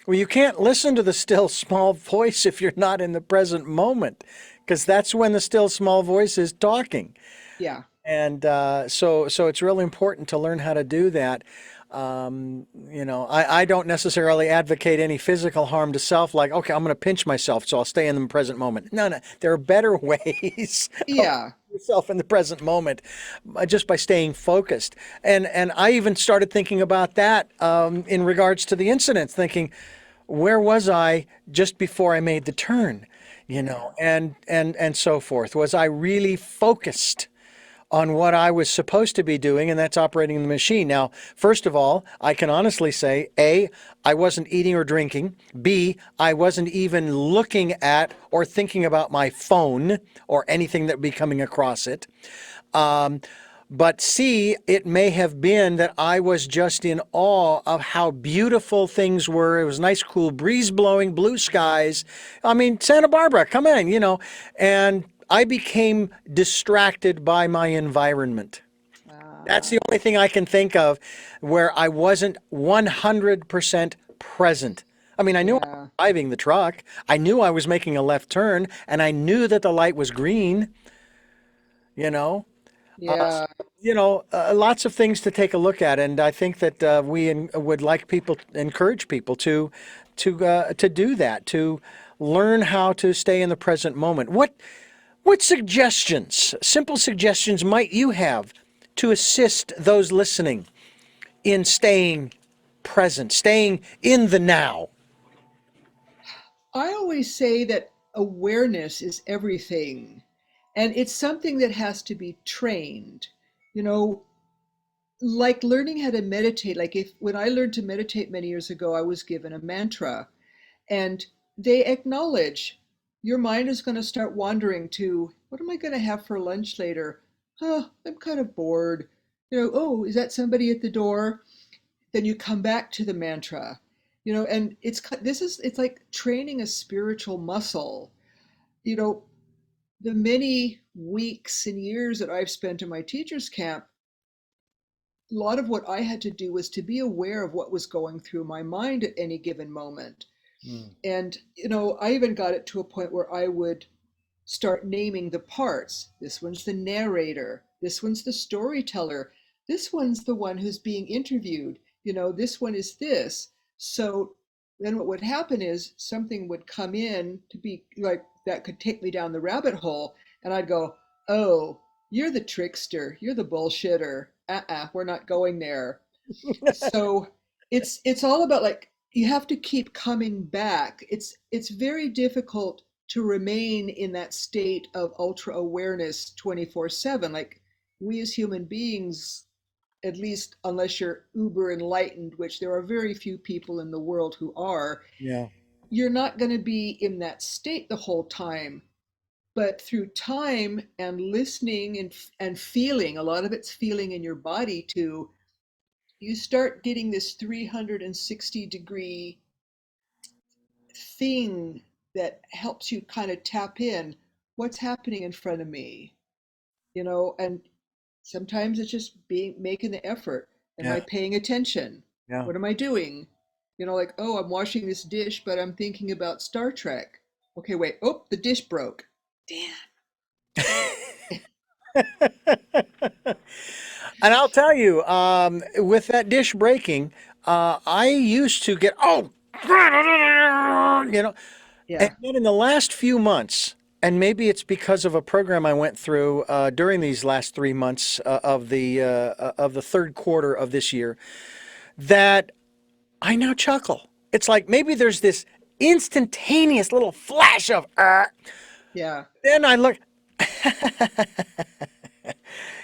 well, you can't listen to the still small voice if you're not in the present moment, because that's when the still small voice is talking. Yeah, And so it's really important to learn how to do that. I don't necessarily advocate any physical harm to self, like, okay, I'm going to pinch myself, so I'll stay in the present moment. No, no, there are better ways of yeah. yourself in the present moment, just by staying focused. And I even started thinking about that in regards to the incident, thinking, where was I just before I made the turn? And so forth. Was I really focused on what I was supposed to be doing, and that's operating the machine? Now, first of all, I can honestly say, A, I wasn't eating or drinking. B, I wasn't even looking at or thinking about my phone or anything that would be coming across it. Um, but C, it may have been that I was just in awe of how beautiful things were. It was a nice, cool breeze blowing, blue skies. I mean, Santa Barbara, come in, and I became distracted by my environment. That's Uh, the only thing I can think of where I wasn't 100% present. I mean, I knew I was yeah, driving the truck. I knew I was making a left turn, and I knew that the light was green, you know. yeah. Lots of things to take a look at, and I think that would like people, encourage people to do that, to learn how to stay in the present moment. What suggestions, simple suggestions, might you have to assist those listening in staying present, staying in the now? I always say that awareness is everything, and it's something that has to be trained. You know, like learning how to meditate. Like if when I learned to meditate many years ago, I was given a mantra, and they acknowledge your mind is going to start wandering to, what am I going to have for lunch later? I'm kind of bored. Oh, is that somebody at the door? Then you come back to the mantra. And it's like training a spiritual muscle. You know, the many weeks and years that I've spent in my teacher's camp, a lot of what I had to do was to be aware of what was going through my mind at any given moment. Mm. And, I even got it to a point where I would start naming the parts. This one's the narrator. This one's the storyteller. This one's the one who's being interviewed. This one is this. So then what would happen is something would come in to be like that could take me down the rabbit hole. And I'd go, oh, you're the trickster. You're the bullshitter. We're not going there. So it's all about, like, you have to keep coming back. It's very difficult to remain in that state of ultra awareness 24/7. Like, we as human beings, at least unless you're uber enlightened, which there are very few people in the world who are, Yeah, you're not going to be in that state the whole time. But through time and listening and feeling, a lot of it's feeling in your body too, you start getting this 360-degree thing that helps you kind of tap in what's happening in front of me, and sometimes it's just being making the effort. Am I yeah, paying attention? yeah. What am I doing? Like, oh, I'm washing this dish, but I'm thinking about Star Trek. Okay, wait. Oh, the dish broke. Damn. And I'll tell you, with that dish breaking, I used to get, oh, you know, and Yeah. then in the last few months, and maybe it's because of a program I went through during these last 3 months of the third quarter of this year, that I now chuckle. It's like maybe there's this instantaneous little flash of, Yeah. then I look,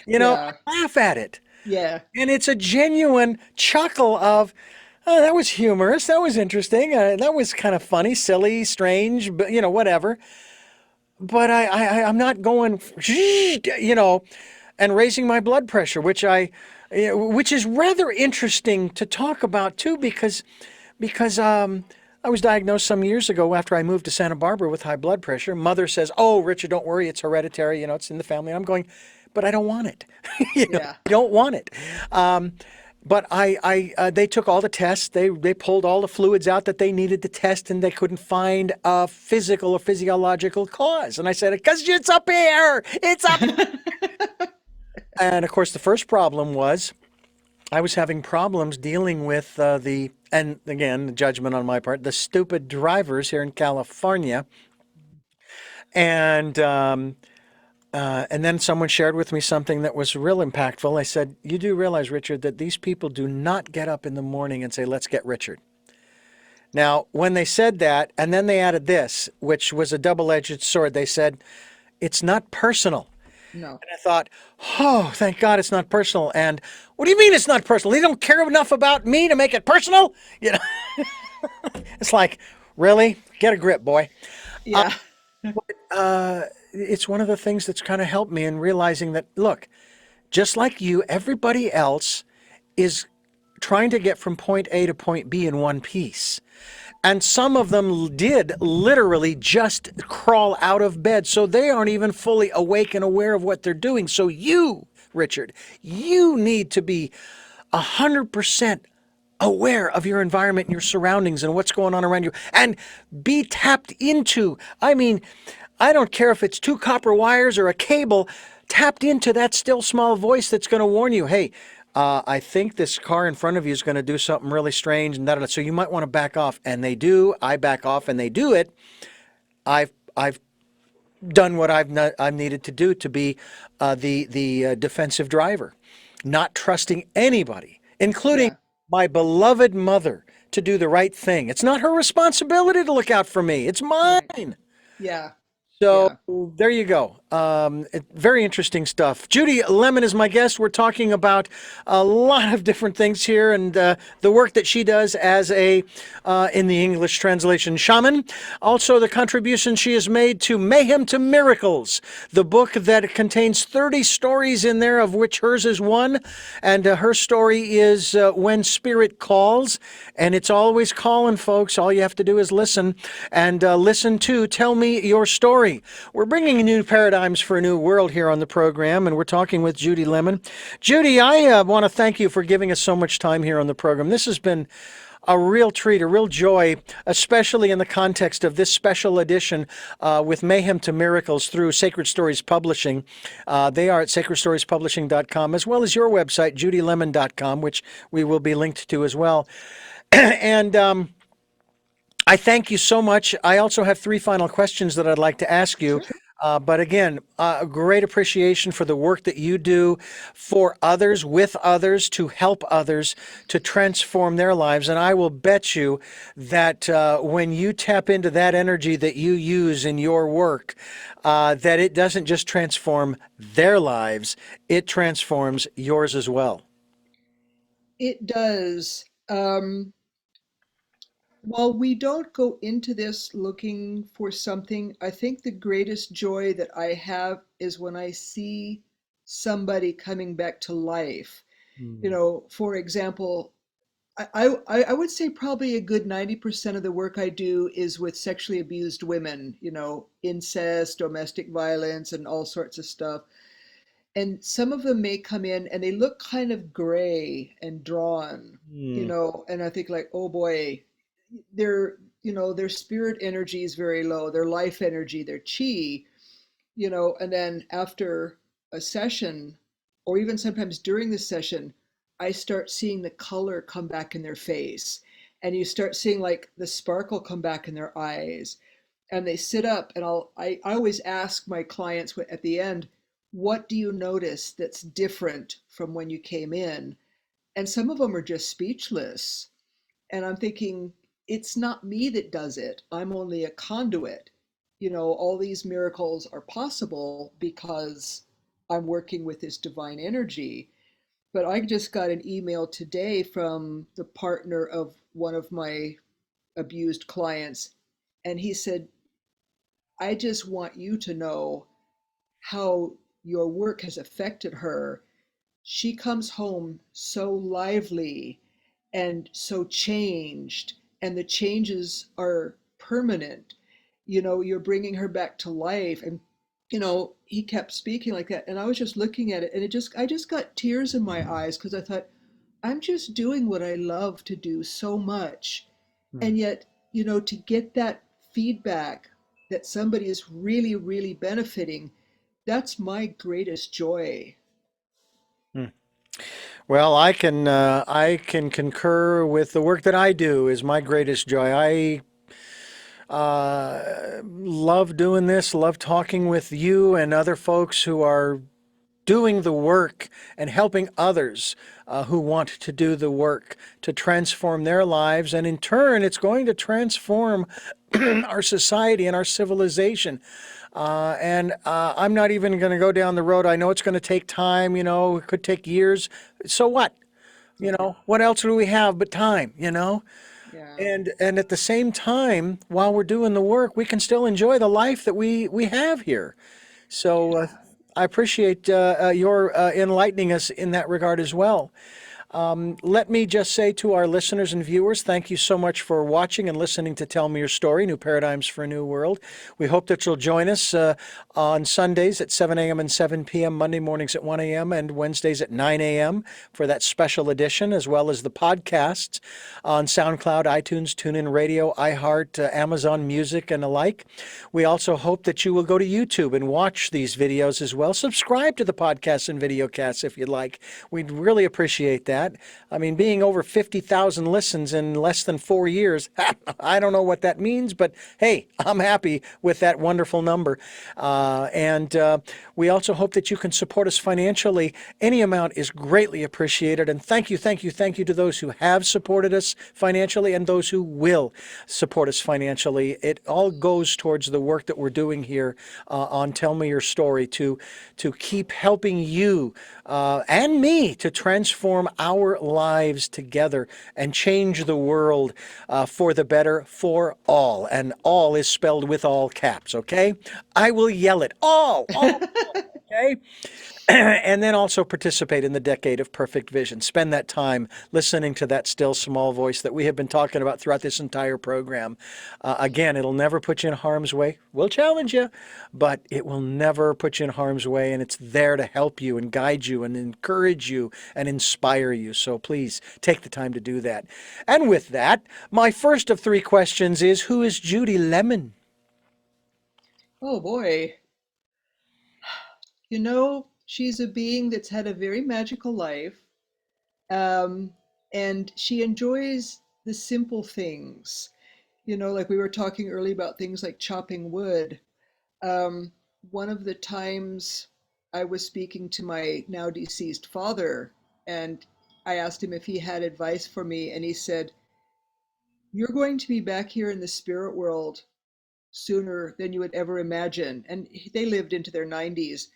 Yeah. I laugh at it. Yeah. And it's a genuine chuckle of, oh, that was humorous. That was interesting. That was kind of funny, silly, strange, but whatever. But I'm not going, and raising my blood pressure, which is rather interesting to talk about too, because I was diagnosed some years ago after I moved to Santa Barbara with high blood pressure. Mother says, "Oh, Richard, don't worry, it's hereditary. It's in the family." I'm going, but I don't want it. Yeah. I don't want it. Um, but they took all the tests. They pulled all the fluids out that they needed to test, and they couldn't find a physical or physiological cause. And I said, "Because it's up here. It's up." And of course, the first problem was I was having problems dealing with and again, judgment on my part, the stupid drivers here in California. And and then someone shared with me something that was real impactful. I said, "You do realize, Richard, that these people do not get up in the morning and say, 'Let's get Richard.'" Now, when they said that, and then they added this, which was a double-edged sword, they said, "It's not personal." No. And I thought, oh, thank God it's not personal. And what do you mean it's not personal? They don't care enough about me to make it personal? It's like, really? Get a grip, boy. Yeah. It's one of the things that's kind of helped me in realizing that, look, just like you, everybody else is trying to get from point A to point B in one piece. And some of them did literally just crawl out of bed. So they aren't even fully awake and aware of what they're doing. So you, Richard, you need to be 100% aware of your environment and your surroundings and what's going on around you, and be tapped into. I mean, I don't care if it's two copper wires or a cable, tapped into that still small voice that's going to warn you, hey, I think this car in front of you is going to do something really strange, and that. So you might want to back off. And they do. I back off, and they do it. I've done what I've needed to do to be the defensive driver, not trusting anybody, including Yeah. my beloved mother, to do the right thing. It's not her responsibility to look out for me. It's Right. mine. Yeah. So Yeah. there you go. Very interesting stuff. Judy Lemon is my guest. We're talking about a lot of different things here, and the work that she does as in the English translation, shaman. Also, the contribution she has made to Mayhem to Miracles, the book that contains 30 stories in there, of which hers is one. And her story is When Spirit Calls. And it's always calling, folks. All you have to do is listen, and listen to Tell Me Your Story. We're bringing new paradigms for a new world here on the program, and we're talking with Judy Lemon. Judy, I want to thank you for giving us so much time here on the program. This has been a real treat, a real joy, especially in the context of this special edition with Mayhem to Miracles through Sacred Stories Publishing. They are at sacredstoriespublishing.com, as well as your website, judylemon.com, which we will be linked to as well. And I thank you so much. I also have three final questions that I'd like to ask you. Sure. But again, a great appreciation for the work that you do for others, with others, to help others to transform their lives. And I will bet you that when you tap into that energy that you use in your work, that it doesn't just transform their lives, it transforms yours as well. It does. While we don't go into this looking for something, I think the greatest joy that I have is when I see somebody coming back to life. Mm. For example, I would say probably a good 90% of the work I do is with sexually abused women, incest, domestic violence, and all sorts of stuff. And some of them may come in and they look kind of gray and drawn, Mm. and I think like, oh boy, their spirit energy is very low, their life energy, their chi, and then after a session, or even sometimes during the session, I start seeing the color come back in their face. And you start seeing like the sparkle come back in their eyes. and they sit up, and I always ask my clients at the end, what do you notice that's different from when you came in? And some of them are just speechless. And I'm thinking, it's not me that does it. I'm only a conduit. All these miracles are possible because I'm working with this divine energy. But I just got an email today from the partner of one of my abused clients, and he said, I just want you to know how your work has affected her. She comes home so lively and so changed, and the changes are permanent. You're bringing her back to life. And he kept speaking like that, and I was just looking at it, and I just got tears in my eyes, because I thought, I'm just doing what I love to do so much. Hmm. And yet, to get that feedback that somebody is really, really benefiting, that's my greatest joy. Hmm. Well, I can concur with the work that I do is my greatest joy. I love doing this, love talking with you and other folks who are doing the work and helping others who want to do the work to transform their lives. And in turn, it's going to transform our society and our civilization. And I'm not even going to go down the road. I know it's going to take time, it could take years. So what? Yeah, What else do we have but time? yeah, And at the same time, while we're doing the work, we can still enjoy the life that we have here. So yeah. I appreciate your enlightening us in that regard as well. Let me just say to our listeners and viewers, thank you so much for watching and listening to Tell Me Your Story, New Paradigms for a New World. We hope that you'll join us on Sundays at 7 a.m. and 7 p.m., Monday mornings at 1 a.m., and Wednesdays at 9 a.m. for that special edition, as well as the podcasts on SoundCloud, iTunes, TuneIn Radio, iHeart, Amazon Music, and the like. We also hope that you will go to YouTube and watch these videos as well. Subscribe to the podcasts and videocasts if you'd like. We'd really appreciate that. I mean, being over 50,000 listens in less than 4 years, I don't know what that means, but hey, I'm happy with that wonderful number. And we also hope that you can support us financially. Any amount is greatly appreciated. And thank you, thank you, thank you to those who have supported us financially and those who will support us financially. It all goes towards the work that we're doing here on Tell Me Your Story to keep helping you and me to transform our lives together and change the world for the better for all. And all is spelled with all caps, okay? I will yell it. All, okay? And then also participate in the Decade of Perfect Vision. Spend that time listening to that still small voice that we have been talking about throughout this entire program. Again, it'll never put you in harm's way. We'll challenge you, but it will never put you in harm's way, and it's there to help you and guide you and encourage you and inspire you. So please take the time to do that. And with that, my first of three questions is, who is Judy Lemon? Oh boy. She's a being that's had a very magical life, um, and she enjoys the simple things. Like we were talking earlier about things like chopping wood. Um, One of the times I was speaking to my now deceased father, and I asked him if he had advice for me, and he said, you're going to be back here in the spirit world sooner than you would ever imagine. And they lived into their 90s.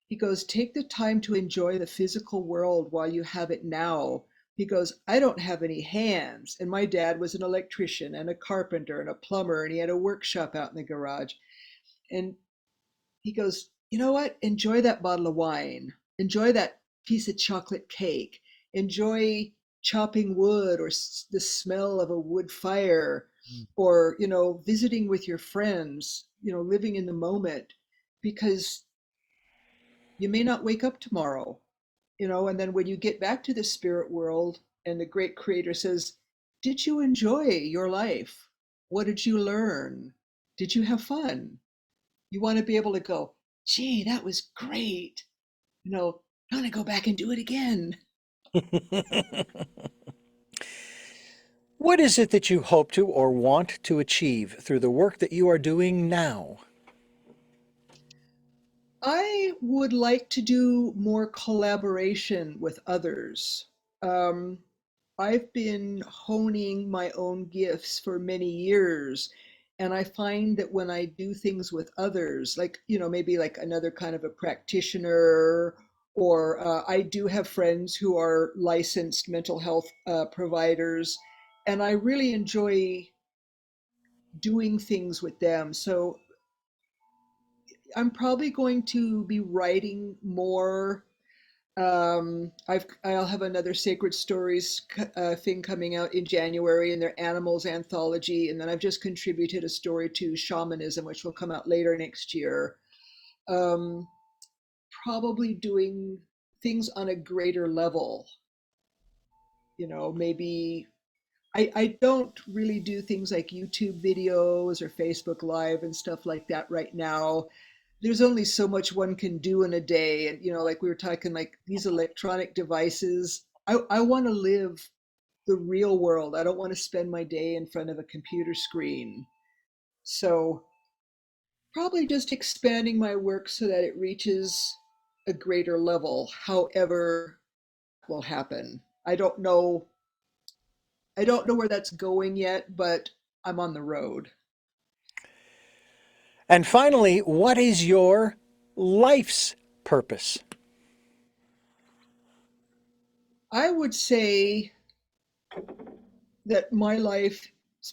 He goes, take the time to enjoy the physical world while you have it now. He goes, I don't have any hands. And my dad was an electrician and a carpenter and a plumber, and he had a workshop out in the garage. And he goes, you know what? Enjoy that bottle of wine. Enjoy that piece of chocolate cake. Enjoy chopping wood, or the smell of a wood fire, or, visiting with your friends, living in the moment, because you may not wake up tomorrow, and then when you get back to the spirit world and the great creator says, did you enjoy your life? What did you learn? Did you have fun? You want to be able to go, gee, that was great. I want to go back and do it again. What is it that you hope to or want to achieve through the work that you are doing now? I would like to do more collaboration with others. Um, I've been honing my own gifts for many years, and I find that when I do things with others, like, maybe like another kind of a practitioner, or I do have friends who are licensed mental health providers, and I really enjoy doing things with them. So I'm probably going to be writing more. I'll have another Sacred Stories thing coming out in January, and their animals anthology, and then I've just contributed a story to Shamanism, which will come out later next year. Um, Probably doing things on a greater level. Maybe I don't really do things like YouTube videos or Facebook Live and stuff like that right now. There's only so much one can do in a day. And, like we were talking, like these electronic devices, I want to live the real world. I don't want to spend my day in front of a computer screen. So probably just expanding my work so that it reaches a greater level, however will happen. I don't know where that's going yet, but I'm on the road. And finally, what is your life's purpose? I would say that my life's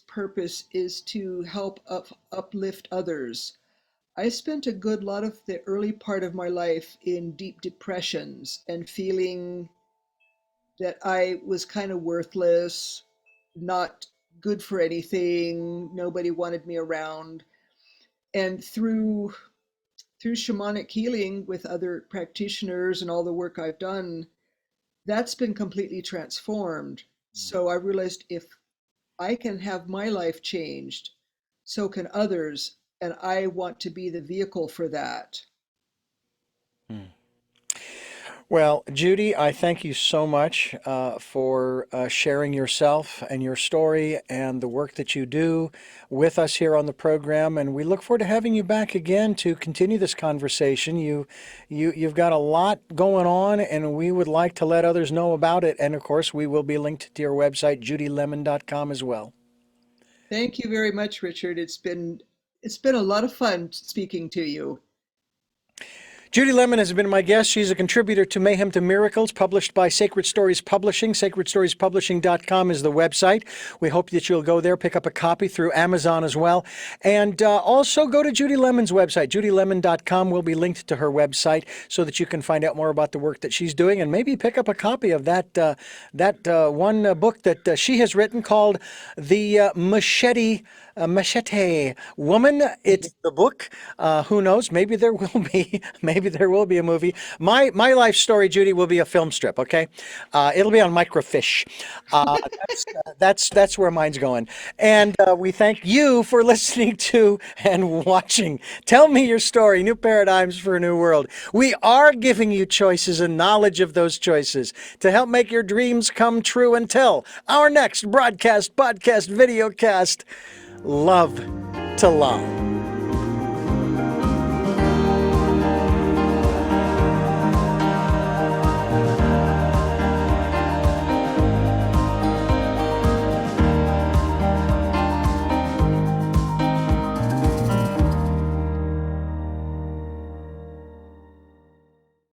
purpose is to help uplift others. I spent a good lot of the early part of my life in deep depressions and feeling that I was kind of worthless, not good for anything, nobody wanted me around. And through shamanic healing with other practitioners and all the work I've done, that's been completely transformed. So I realized if I can have my life changed, so can others, and I want to be the vehicle for that. Hmm. Well, Judy, I thank you so much for sharing yourself and your story and the work that you do with us here on the program. And we look forward to having you back again to continue this conversation. You've got a lot going on, and we would like to let others know about it. And of course, we will be linked to your website, judylemon.com, as well. Thank you very much, Richard. It's been a lot of fun speaking to you. Judy Lemon has been my guest. She's a contributor to Mayhem to Miracles, published by Sacred Stories Publishing. SacredStoriesPublishing.com is the website. We hope that you'll go there, pick up a copy through Amazon as well. And also go to Judy Lemon's website. JudyLemon.com will be linked to her website so that you can find out more about the work that she's doing, and maybe pick up a copy of that one book that she has written called The Machete Woman. It's the book. Who knows? Maybe there will be. Maybe there will be a movie. My life story, Judy, will be a film strip. Okay, it'll be on microfiche. That's where mine's going. And we thank you for listening to and watching. Tell me your story. New paradigms for a new world. We are giving you choices and knowledge of those choices to help make your dreams come true. Until our next broadcast, podcast, videocast. Love to love.